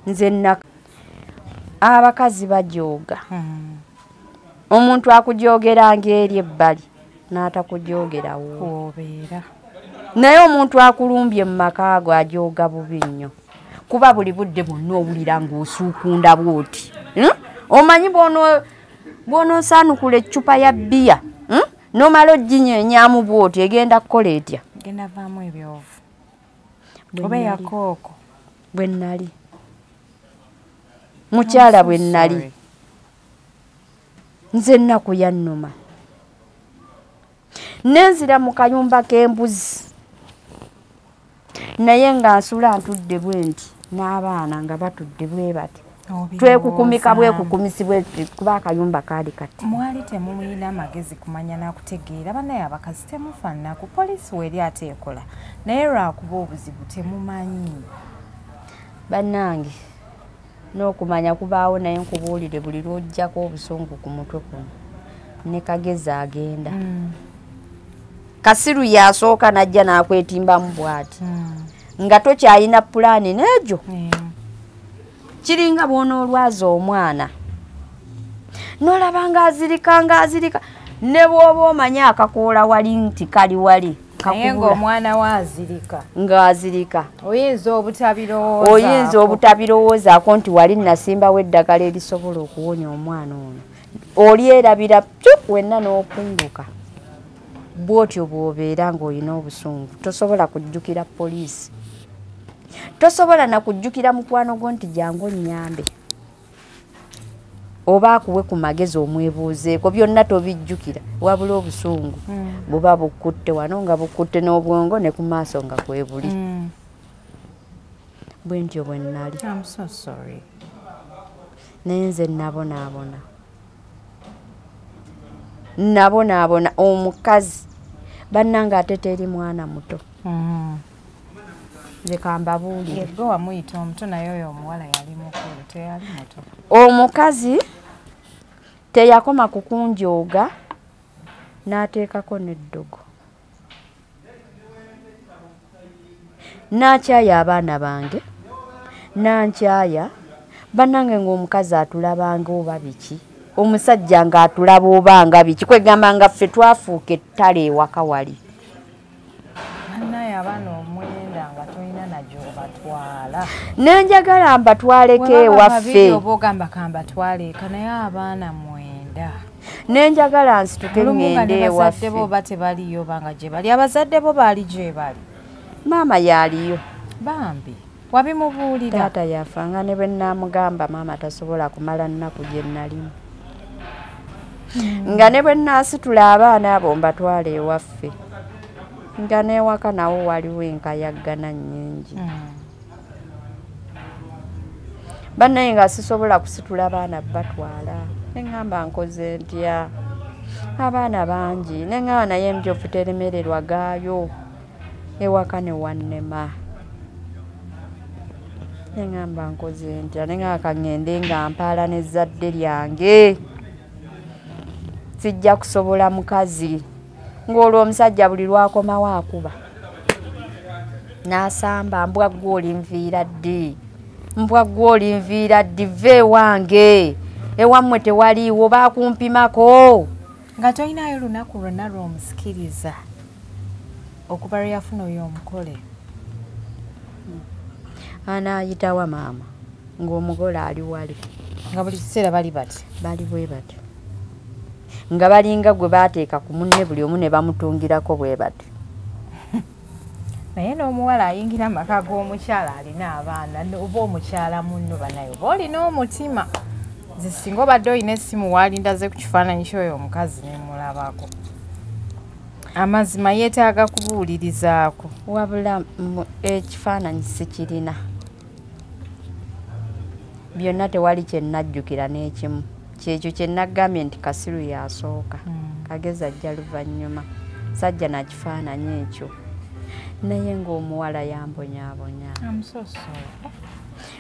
nze abakazi bajooga omuntu akujoogeranga eri ebbali n'atakujoogera wuwo naye omuntu akulumbye mu maka ago ajooga bubi nnyo kuba buli budde bwonna owulira ng'osuukunda bw'oti omanyi bw'onosaanukula eccupa ya bbiya n'omala oginyenyaamu bw'oti egenda kukola etya genda vaamu ebyovu oba yakooko bwe nnali mukyala bwe nnali nze ennaku yannuma nenzira mu kayumba k'embuzi naye nga nsula ntudde bwe nti n'abaana nga batudde bwe bati twekukumika bwekukumisibwe kuba akayumba kaali kati mwali temumuyina amagezi kumanya n'akutegeera bannaye abakazi temufaanana ku poliisi weeri ate ekola naye lwakuba obuzibu temumanyi bannange n'okumanya kubaawo naye nkubuulire buli lw'ojjako obusungu ku mutwe kuno ne kagezi agenda Kasiru yasooka najja n'akwetimbamu bw'ati nga tokyalina pulaani n'egyo kiringa bw'onoolwaza omwana n'olaba ng'azirika ne bw'oba omanyi akakoola wali nti kali wali naye ng'omwana waazirika ng'azirika oyinza obutabirowoozaako nti wali nasimbawo eddagala erisobola okuwonya omwana ono olyerabira wenna n'okunguka bw'otyo bw'obeera ng'olina obusungu tosobola kujjukira poliisi tosobola na kujjukira mukwano gwo nti jangu nnyambe oba akuwe ku magezi omwebuuzeeko byonna tobijjukira wabula obusungu buba bukutte wano nga bukutte n'obwongo ne ku maaso nga kwebuli bwe ntyo bwe nnali naye nze nabonaabona omukazi bannanga ate teri mwana muto leka mbabuulire gwe wamuyita omuto naye oyo omuwala yali mukulu teyali muto omukazi teyakoma kukunjooga n'ateekako n'eddogo n'akyaya abaana bange n'ankyaya bannange ng'omukazi atulabanga oba biki omusajja ng'atulaba obanga biki kwegamba nga ffe twafuuka ettale ewaka wali bannaye abaana omwenda nga tolina nagyo obatwala nenjagala mbatwaleko ewaffe oba ogamba kambatwaleeka naye abaana mwenda nenjagala nsituke ngende ewaffe bo oba tebaliyo banga gye bali abazadde bo baali gye bali maama yaaliyo bambi wabimubuulira taata yafanga ne bwe naamugamba maama tasobola kumala nnaku gye nnalimu nga ne bwe naasitula abaana abo mbatwala ewaffe nga n'ewaka nawo waliwo enkayaggana nnyingi bannaye nga sisobola kusitula abaana batwala neŋŋamba nkoze ntya abaana bangi neŋŋamba naye emjofu teremererwa gaayo ewaka ne wannema neŋŋamba nkoze ntya neŋŋamba kaŋŋende nga mpaala n'ezzadde lyange sijja kusobola mukazi ng'olwo omusajja buli lwakomawo akuba n'asamba mbwa ggwe olinviira ddi va ewange ewammwe tewaliiwo baakumpimako nga tolinayo lunaku lwonna lw'omusikiriza okuva lwe yafuna oyo omukole anaayitawa maama ng'omugole ali wali nga buli kiseera bali bati bwe bati nga balinga gwe baateeka ku munne buli omu ne bamutungirako bwe bati naye n'omuwala ayingira amaka g'omukyala alina abaana oba omukyala munno banaye oba olina omutima nze singa obadde olina essimu waalindaze ku kifaananyi ky'oyo omukazi ne mulabako amazima yeetaaga kubuulirizaako wabula ekifaananyi sikirina byonna tewali kye nnajjukira n'ekimu kyekyo kye nagambye nti Kasiru yasooka Kagezi ajja luvannyuma sajja na kifaananyi ekyo naye ng'omuwala yambonyaabonya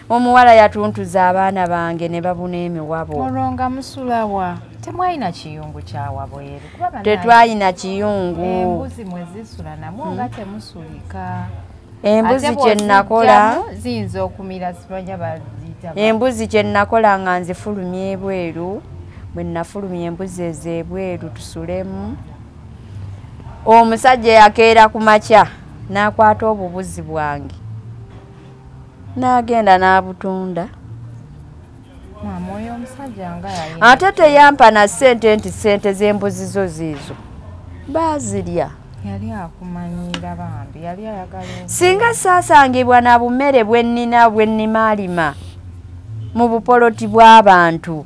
omuwala yatuntuza abaana bange ne babuna emiwabo olwo nga musulawa temwalina kiyungu kyawa bweru tetwalina kiyungu embuzi mwe zisula namwe nga temusulika embuzi kye nakola ziyinza okumira sibanya baziyita embuzi kye nakola nga nzifulumya ebweru bwe nafulumya embuzi ezo ebweru tusulemu omusajja yakeera ku makya n'akwata obubuzi bwange n'agenda n'abutunda oyo omusajja nga yali ate teyampa na ssente nti ssente z'embuzi zo ziizo baazirya yali akumanyira bambi yali ayagala singa saasangibwa na bumere bwe nnina bwe nnimaalima mu bupoloti bw'abantu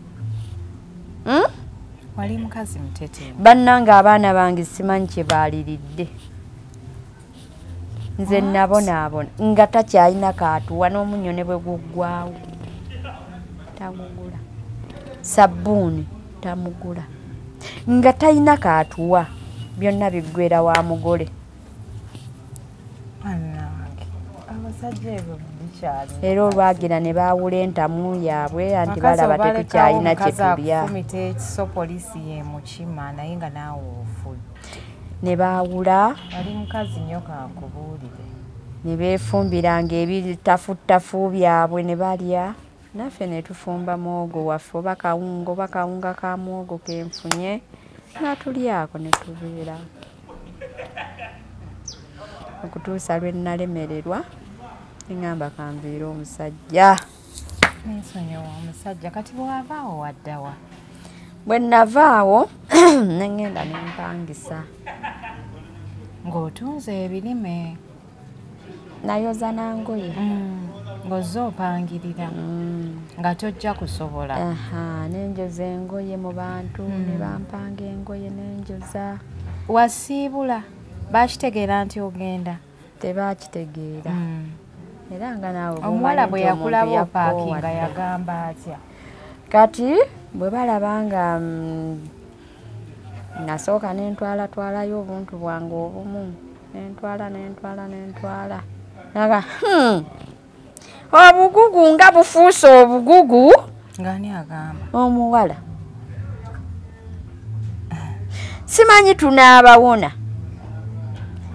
wali mukazi mutete bannanga abaana bange simanyi kye baaliridde nze nabonaabona nga takyalina kaatuwa n'omunnyo ne bwe guggwawo tagugula sabbuuni tamugula nga talina kaatuwa byonna biggwera wa mugole abasajja ebyo bikyali era olwagira ne baawula entamu yaabwe anti balaba tetukyalina kye tulya ekiso poliisi ye mukima naye nga naawe ofudde ne baawula wali mukazi nnyo kankubuulire ne beefumbiranga ebitafuttafu byabwe ne balya naffe ne tufumba muwogo waffe oba kawunga ka muwogo kenfunye natulyako ne tubeera okutuusa lwe nalemererwa eŋŋamba kanviire omusajja ensonyiwa omusajja kati bw'avaawo waddawa bwe navaawo neŋŋenda nempangisa ng'otunze ebirime nayoza nangoye ng'ozze opangirira nga tojja kusobola nenjoza engoye mu bantu ne bampanga engoye nenjoza wasiibula bakitegeera nti ogenda tebakitegeera era nga naawe omuwala bwe yakulaba opaakinga yagamba atya kati bwe balaba nga nasooka nentwalatwalayo obuntu bwange obumu nentwala naga obugugu nga bufuuse obugugu ng'ani agamba omuwala simanyi tunaabawona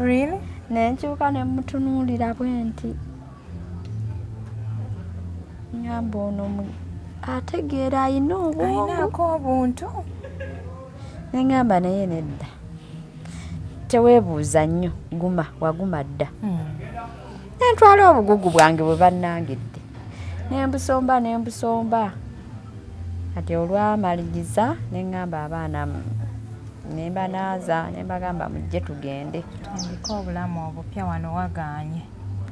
really nenkyuka ne mutunuulira bwe nti ngamba ono ategeera ayina ayinaako obuntu neŋŋamba naye nedda teweebuuza nnyo waguma dda nentwala obugugu bwange bwe bannangidde nembusomba kati olwamaliriza neŋŋamba abaana nembanaaza nembagamba mujje tugende ndiko obulamu obupya wano wagaanye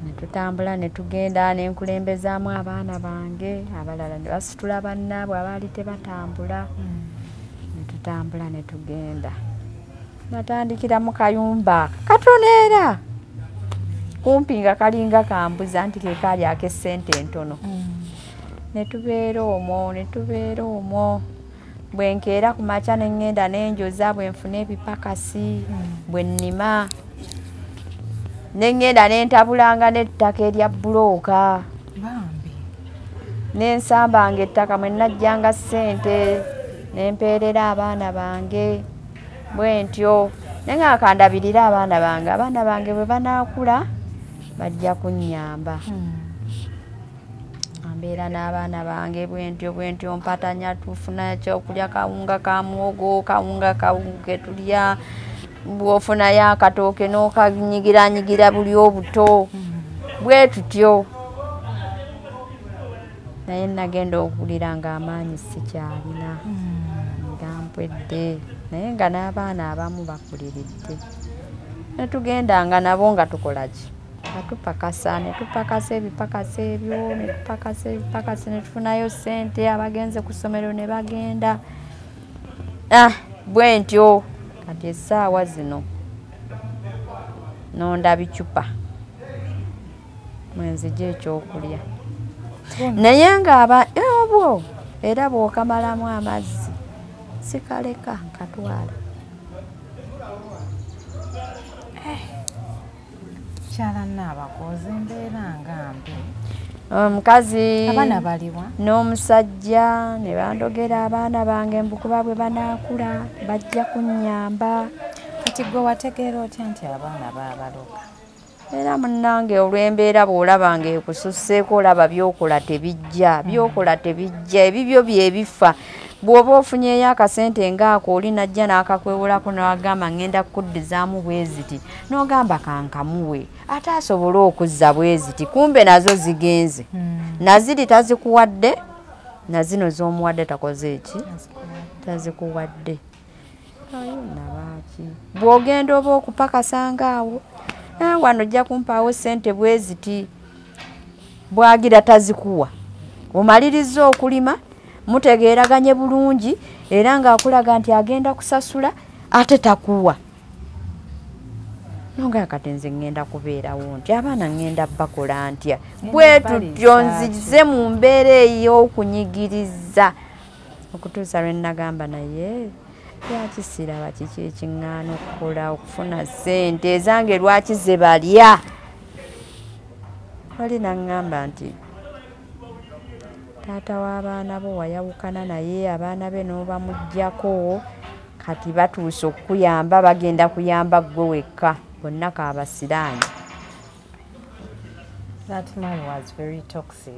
netutambula netugenda nenkulembezaamu abaana bange abalala ne basitula bannaabwe abaali tebatambula netutambula netugenda natandikira mu kayumba katono era kumpi nga kalinga kambuza nti kekaali ak'essente entono netubeera omwo bwenkeera ku makya neŋŋenda nenjoza bwenfuna ebipakasi bwennima neŋŋenda nentabulanga n'ettaka erya bulooka nensambanga ettaka mwe najjanga ssente nempeerera abaana bange bwentyo nenga kandabirira abaana bange bwe banaakula bajja kunnyamba ambeera n'abaana bange bwentyo mpatanya tufuna ekyokulya kawunga ka muwogo kawunga ketulya bwofunayo akatooke n'okanyigiranyigira buli obuto bwe tutyo naye nagenda okuwulira ng'amaanyi sikyalina nga mpwedde naye nga n'abaana abamu bakuliridde netugendanga nabo nga tukolaki netupakasa ebipakasa ebyo netufunayo ssente abagenze ku ssomero ne bagenda bwentyo kati essaawa zino nonda bicupa mwenzije ekyokulya naye ng'aba obwo era bw'okamalamu amazzi sikaleka katwala kyala naabakoze embeera nga mbi omukazi abaana baliwa n'omusajja ne bandogera abaana bange mbukuba bwe banaakula bajja kunnyamba kati gwe wategeera otya nti abaana baabaloga era munnange olw'embeera bw'olaba ng'ekususseeko olaba byokola tebijja ebibyo byebifa bw'oba ofunyeeyo akasente ng'ako oli najja n'akakwewolako n'agamba ngenda kukuddizaamu bwe ziti n'ogamba kankamuwe ate asobole okuzza bwe ziti kumbe nazo zigenze naziri tazikuwadde nazino z'omuwadde takoze eki tazikuwadde ayo nabaaki bw'ogenda oba okupakasangaawo wano ojja kumpaawo sente bwe ziti bwagira tazikuwa omaliriza okulima mutegeeraganye bulungi era ng'akulaga nti agenda kusasula ate takuwa nonga kati nze ngenda kubeerawo nti abaana ngenda bakola ntya bwe tutyo nzize mu mbeera ey'okunyigiriza okutuusa lwe nagamba naye lwaki siraba kiki ekiŋŋaana okukola okufuna ssente ezange lwaki ze balya wali naŋŋamba nti taata w'abaana bo wayawukana naye abaana be n'obamuggyako kati batuuse okukuyamba bagenda kuyamba ggwe wekka bonna kaabasiraanyi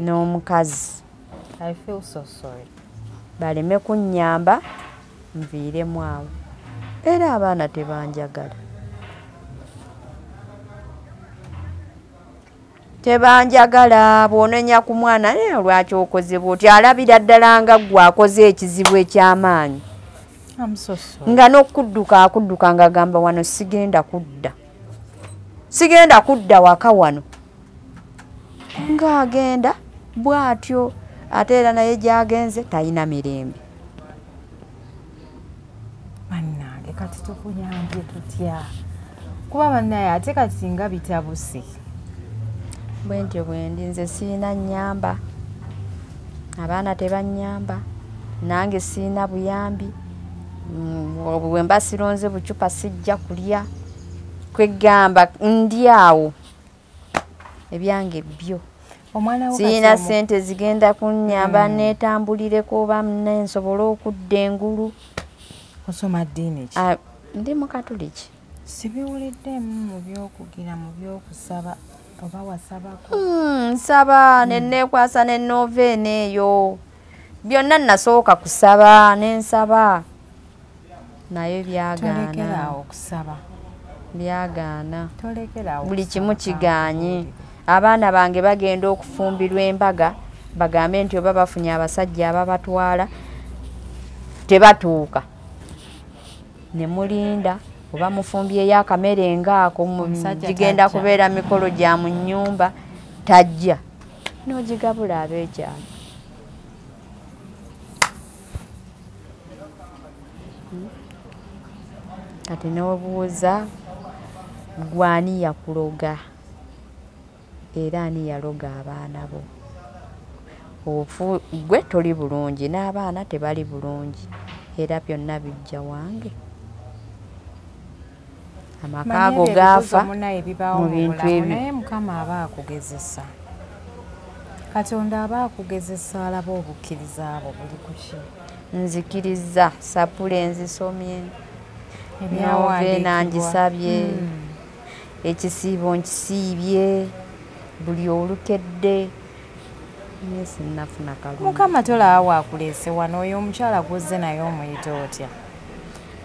n'omukazi baleme kunnyamba nviiremu awo era abaana tebanjagala bw'onenya ku mwana naye lwaki okoze bw'oti alabira ddala nga ggwe akoze ekizibu eky'amaanyi nga n'okudduka akudduka ng'agamba wano sigenda kudda waka wano ng'agenda bw'atyo ate era naye gy'agenze talina mirembe bannange kati tukuyambye tutya kuba bannaye ate kati singa bitabuse bwe ntyo bwe ndi nze siina nnyamba abaana tebannyamba nange siina buyambi bwe mba sironze bucupa sijja kulya kwegamba ndi awo ebyange byo siina ssente zigenda kunnyamba neetambulireko oba nensobole okudda engulu osoma ddiini ki ndi mukatuliki sibiwuliddemu mu byokugira mu byokusaba oba wasabako nsaba nenneekwasa ne noveena eyo byonna nasooka kusaba nensaba naye byagaana buli kimu kigaanye abaana bange bagenda okufumbirwa embaga bagambe nti oba bafunye abasajja ababatwala tebatuuka ne mulinda oba mufumbyeyo akamere ngaako gigenda kubeera mikolo gya mu nnyumba tajja n'ogigabula ab'ekyalo kati n'obuuza gwani yakuloga era ani yaloga abaana bo gwe toli bulungi n'abaana tebali bulungi era byonna bijja wange amaka ago gaafa mu bintu ebyo naye mukama aba akugezesa katonda aba akugezesa alaba obukkiriza abo buli kuki nzikiriza sapule nzisomye noveena ngisabye ekisiibo nkisiibye buli olukedde naye sinnafuna kalungi mukama tolaba waakuleese wano oyo omukyala gwozze naye omuyita otya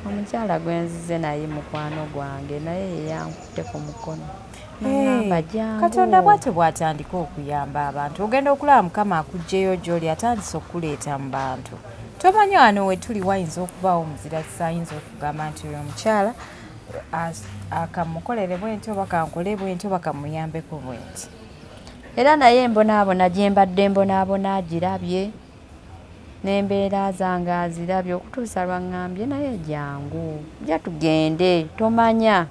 omukyala gwenzize naye mukwano gwange naye yeyankutte ku mukono katonda bwate bwatandika okuyamba abantu ogenda okulaba mukama akuggyeyo gy'oli atandise okuleeta mu bantu tomanyi wano we tuli wayinza okubaawo omuzira kisayinza okugamba nti oyo omukyala akamukolere bwenti oba kankole bwenti oba kamuyambeko bwenti era naye embonaabona gye mbadde embonaabona agirabye n'embeera zange azirabye okutuusa lwaŋŋambye naye jangu ja tugende tomanya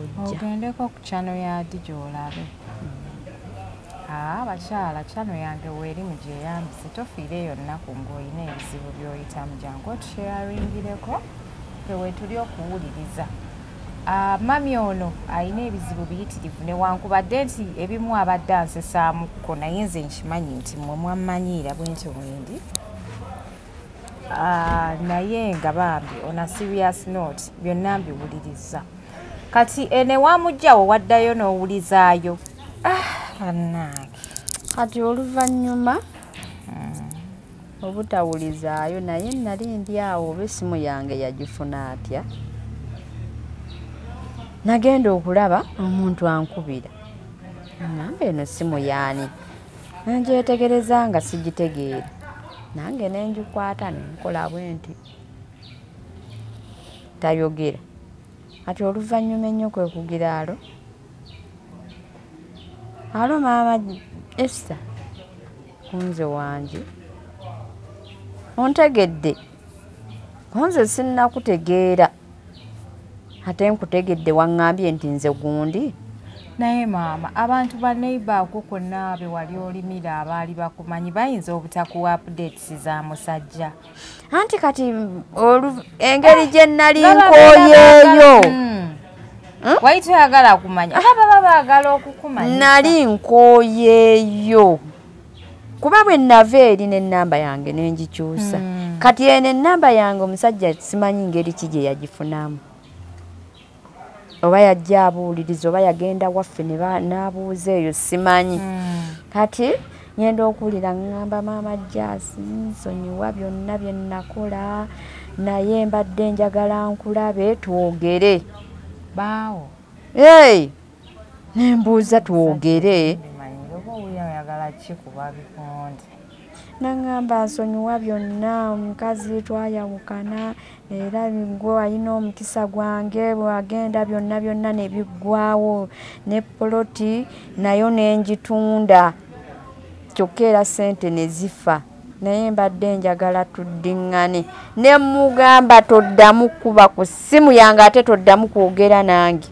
bujja. Ogendeko ku chano ya DJ olabe. Abakyala chano yange weeri mu gyeyambise tofiire yonna ku ng'olina ebizibu by'oyitamu jangu otusharingireko ewe tuli okuwuliriza. Mami ono alina ebizibu biyitirivu newankubadde nti ebimu abadde ansesaamuko naye nze nkimanyi nti mmwe mwammanyiira bwentyo mwendi. Naye nga bambi on a serious note byonna mbiwuliriza. Kati ene wamugjawo waddayo n'owulizaayo. Bannange. Kati oluvannyuma obutawulizaayo naye nali ndi awo oba essimu yange yagifuna atya. Nagenda okulaba omuntu ankubira. Ngamba eno ssimu yaani. Ngyetegereza nga sigitegeera. Nange nengikwata nenkola bwenti. Tayogera. Ati oluvannyuma ennyo kwe kugira alo. Alo maama Esther. Kunze wanje. Ontegedde. Kunze sinnakutegeera. Ate nkutegedde waŋŋambye nti nze gundi. Naye maama abantu ba neighbor kuko naabe wali olimira abaali bakumanyi bayinza obutakuwa updates za musajja. Anti kati engeri gye nali nkooyeeyo. Wayita oyagala kumanya oba baba baagala okukumanya. Nali nkooyeeyo. Kuba bwe nava eri n'ennamba yange nengikyusa. Kati eno ennamba yange omusajja simanyi ngeri ki gye yagifunamu. Oba yajja abuuliriza oba yagenda waffe n'abuuza eyo simanyi. Kati ngenda okuwulira ngamba maama Jazz nsonyiwa byonna bye nakola naye mbadde njagala nkulabe twogere. Baawo. Nembuuza twogere. Nangamba nsonyiwa byonna omukazi twayawukana era gwe walina omukisa gwange bwagenda byonna ne biggwawo ne poloti nayo n'engitunda kyokka era ssente ne zifa naye mbadde njagala tuddiŋŋane ne mugamba toddamu kuba ku ssimu yange ate toddamu kwogera nange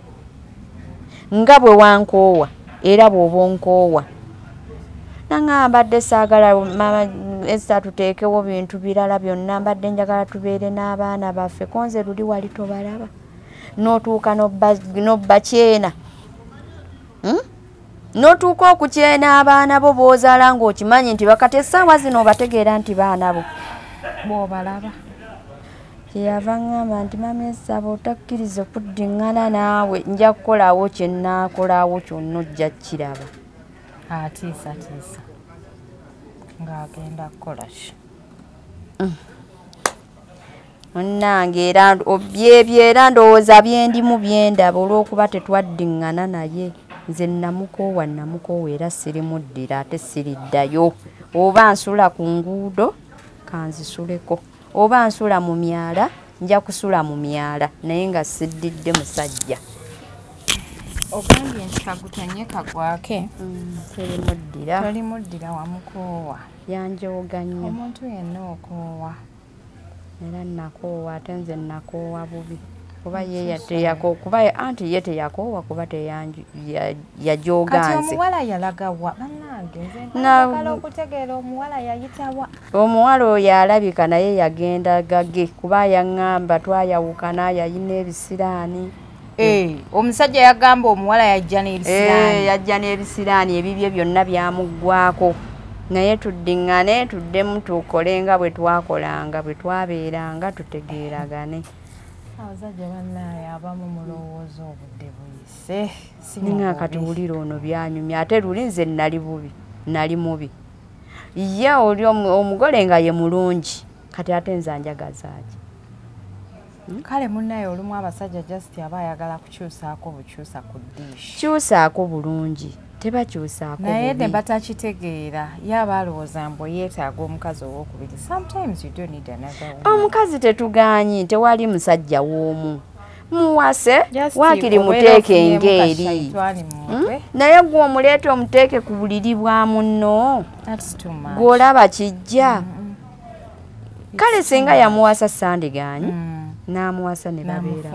nga bwe wankoowa era bw'oba onkoowa. Nangamba mbadde saagala mama Esther tuteekewo bintu birala byonna mbadde njagala tubeere n'abaana baffe konze luli wali tobalaba n'otuuka n'obba kyena. N'otuuka okukyena abaana bo b'ozaala ng'okimanyi nti bakati essaawa zino obategeera nti baana bo bw'obalaba. Kyeyava ngamba nti mama Esther bw'otakkiriza okuddiŋŋana naawe nja kukolawo kye nnaakolawo kyonna ojja kiraba. Atiisa ng'agenda kukola ki? Munnange era byebyo ndowooza byendimu byendaba olw'okuba tetwaddiŋŋana naye nze namukoowa era sirimuddira ate siriddayo. Oba nsula ku nguudo kanzisuleko oba nsula mu myala nja kusula mu myala naye nga siddidde musajja. Ogambye nti kagutanye kagwake. Terimuddira. Tolimuddira wamukoowa. Yanjooga nnyo. Omuntu yenna okoowa. Era nakoowa ate nze nakoowa bubi. Kuba ye teyakoowa kuba anti ye teyakoowa kuba yajooga nze. Kati omuwala yalaga wa? Bannange nze njagala okutegeera omuwala yayitawa. Omuwala oyo alabika naye yagenda gage kuba yaŋŋamba twayawukana yayina ebisiraani. Omusajja yagamba omuwala yajja n'ebisiraani. Yajja n'ebisiraani ebibye byonna byamuggwako. Naye tuddiŋŋane tuddemu tukole nga bwe twakolanga bwe twabeeranga tutegeeragane. Abasajja bannaaye abamu mulowooza obudde buyise. Ninga kati wulira ono byanyumya ate luli nze nali mubi. Ye oli omugole nga ye mulungi kati ate nze anjagaza ki? Kale munnaye olumu abasajja just aba ayagala kukyusaako bukyusa ku dish. Kyusaako bulungi tebakyusaako bubi. Naye ne batakitegeera yaba alowooza mbu yeetaaga omukazi ow'okubiri. Sometimes you don't need another woman. Omukazi tetugaanyi tewali musajja w'omu. Muwase waakiri muteeke engeri. Naye gwe omuleeta omuteeke ku buliri bwa munno. Gw'olaba kijja. Kale singa yamuwasa sandigaanyi. namuwasa ne babeera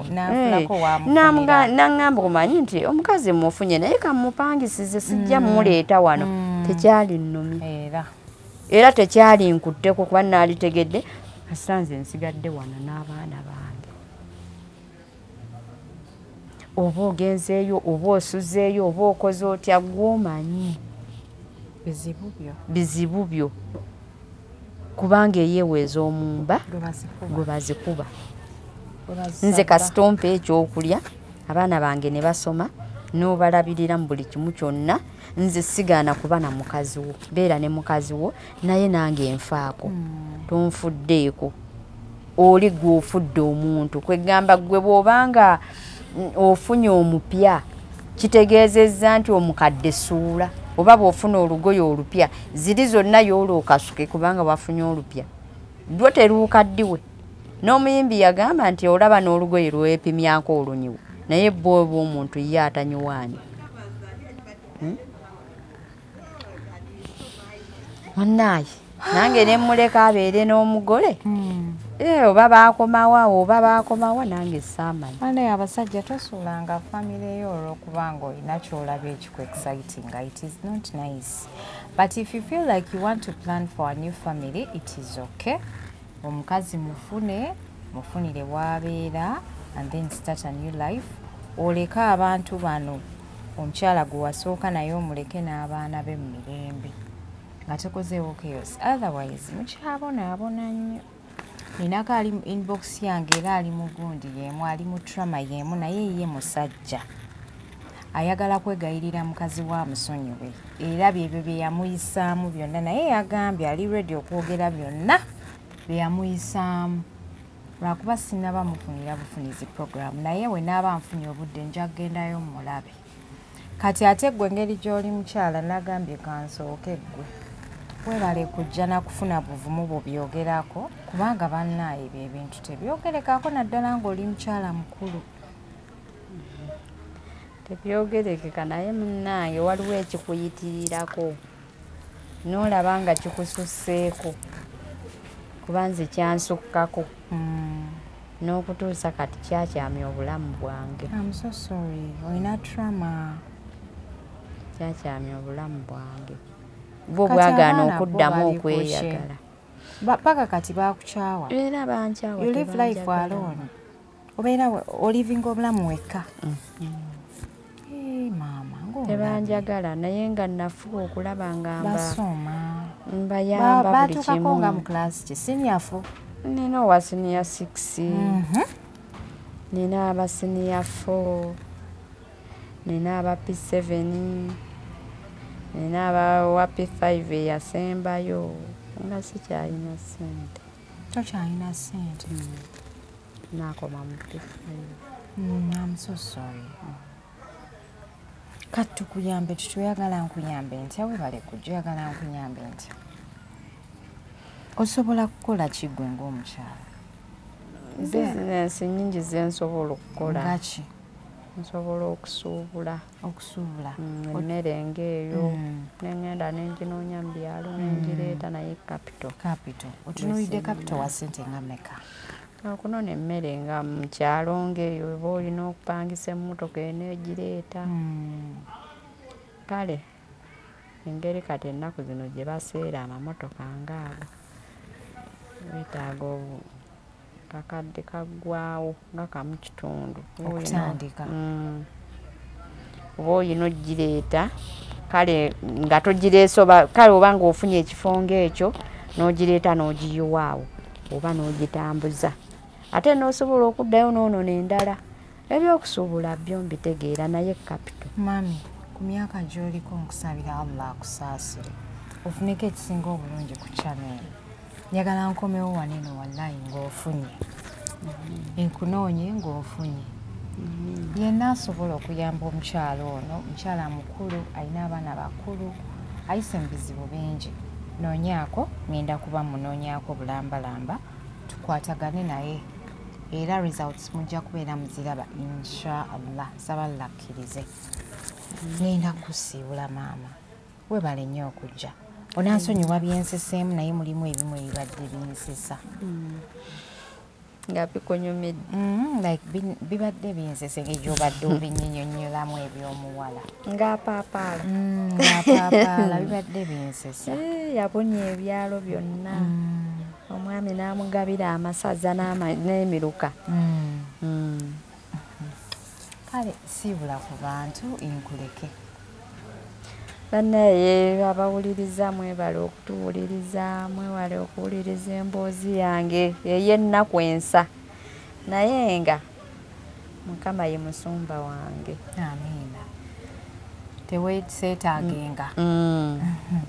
n'angamba omanyi nti omukazi mufunye naye kamupangisize sijja muleeta wano tekyali nnumi era tekyali nkutteko kuba naalitegedde asanze nsigadde wano n'abaana bange oba ogenzeeyo oba osuzeeyo oba okoze otya gw'omanyi bizibu byo kubanga eyeeweeza omumba gwe bazikuba nze kasitompa ekyokulya abaana bange ne basoma n'obalabirira mu buli kimu kyonna nze sigaana kuba na mukazi wo beera ne mukazi wo naye nange nfaako tonfuddeeko oli gwe ofudde omuntu kwegamba gwe bw'obanga ofunye omupya kitegeezezza nti omukadde suula oba bw'ofuna olugoye olupya ziri zonna y'olookasuke kubanga wafunye olupya lwo teruukaddiwe n'omuyimbi yagamba nti olaba n'olugoye lwepimyako olunyiwo naye bw'oba omuntu ye atanyiwaani munnaye nange ne muleka abeere n'omugole oba baakomawa nange saamanyi naye abasajja tosuulanga famire yo olw'okubanga olina ky'olaba ekiku exciting. It is not nice, but if you feel like you want to plan for a new family, it is okay. Omukazi mufunire w'abeera and then start a new life. Oleka abantu bano omukyala gwe wasooka naye omuleke n'abaana be mu mirembe nga tekozeewo chaos, otherwise mukyabonaabona nnyo. Ninako ali mu inbox yange era ali mu gundi yeemu ali mu trauma yeemu naye ye musajja ayagala kwegayirira mukazi wa musonyiwe era byebyo bye yamuyisaamu byonna naye yagambye ali ready okwogera byonna bye yamuyisaamu lwakuba sinaba mufunira bufunizi program naye we naaba nfunye obudde nja kugendayo mulabe kati ate gwe ngeri gy'oli mukyala nagambye kansooke ggwe webale kujja nakufuna buvumu bw'obyogerako kubanga bannaye ebyo ebintu tebyogerekako naddala ng'oli mukyala mukulu tebyogerekeka naye munnaye waliwo ekikuyitirirako n'olaba nga kikususseeko kuba nze kyansukkako n'okutuusa kati kyakyamya obulamu bwange. I'm so sorry. Olina trauma. Kyakyamya obulamu bwange. Bo bwagaana okuddamu okweyagala. Paka kati bakukyawa. Era bankyawa. You live life alone. Obeera olivinga obulamu wekka. Mama ngo. Tebanjagala naye nga nafuba okulaba nga basoma. Mbayamba buli kimu. Batuukako nga mu class ki senior 4. Nina wa senior 6. Nina aba senior 4. Nina aba P7. Nina aba wa P5 eyasembayo. Nga sikyalina ssente. Tokyalina ssente. Nakoma mu P5. I'm so sorry. Kati tukuyambe tutuyagala nkuyambe ntya webale kujjagala nkuyambe ntya. Osobola kukola ki gwe ng'omukyala? Bizinensi nnyingi ze nsobola okukola. Ngaki? Nsobola okusuubula. Okusuubula? Emmere ng'eyo n'engenda n'enginoonya mu byalo n'engireeta naye capital. Capital. Otunuulidde capital wa ssente nga mmeka? Okunona emmere nga mu kyalo ng'eyo oba olina okupangisa emmotoka eneegireeta. Kale engeri kati ennaku zino gye baseera amamotoka ng'ago weetaaga kakadde kaggwawo nga kamu kitundu okutandika. Oba olina ogireeta kale nga togireese kale oba ng'ofunye ekifo ng'ekyo n'ogireeta n'ogiyiwaawo oba n'ogitambuza ate n'osobola okuddayo n'onoona endala. Ebyokusuubula byo mbitegeera naye capital. Mami, ku myaka gy'oliko nkusabira Allah akusaasire ofuneko ekisinga obulungi ku channel. Njagala nkomewo waneno wallahi ng'ofunye. Enkunoonye ng'ofunye. Yenna asobola okuyamba omukyala ono, mukyala mukulu, alina abaana bakulu, ayise mu bizibu bingi. Noonyaako, ngenda kuba munoonyaako bulambalamba, tukwatagane naye. Era results mujja kubeera muziraba inshallah, nsaba lakkirize. Ngenda kusiibula maama. Webale nnyo okujja. Onansonyiwa byenseseemu naye mulimu ebimu ebibadde binsisa. nga bikunyumidde like bibadde binsese ng'egyobadde obinnyinnyonnyolamu eby'omuwala ng'apaapaala ng'apaapaala bibadde binsese yabunya ebyalo byonna omwami n'amugabira amasaza n'emiruka kale siibula ku bantu inkuleke bannaye abawuliriza mwebale okutuwuliriza mwewale okuwuliriza emboozi yange ey'ennaku ensa naye nga Mukama ye musumba wange amiina teweeseetaagenga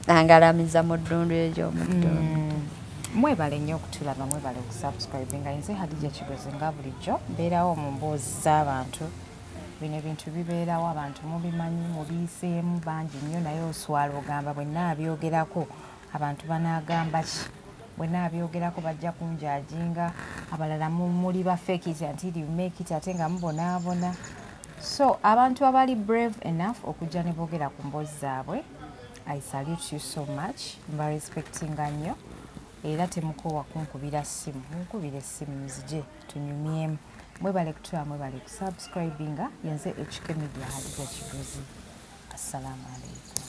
angalamiza mu ddundu egy'omu ddundu mwebale nnyo okutulaba mwebale okusubscribe nga nze Hadija Kigozi nga bulijjo mbeerawo mu mboozi z'abantu bino ebintu bibeerawo abantu mubimanyi mubiyiseemu bangi nnyo naye oswala ogamba bwe nnaabyogerako abantu banaagamba ki bwe nnaabyogerako bajja kunjajinga abalala muli bafekiti until you make it ate nga mubonaabona so abantu abali brave enough okujja ne boogera ku mboozi zaabwe I salute you so much mba respectinga nnyo era temukoowa kunkubira ssimu munkubira essimu nzije tunyumyemu mwebale kutula mwebale kusubscribinga yenze HK Media Hadija Kigozi assalamu alaikum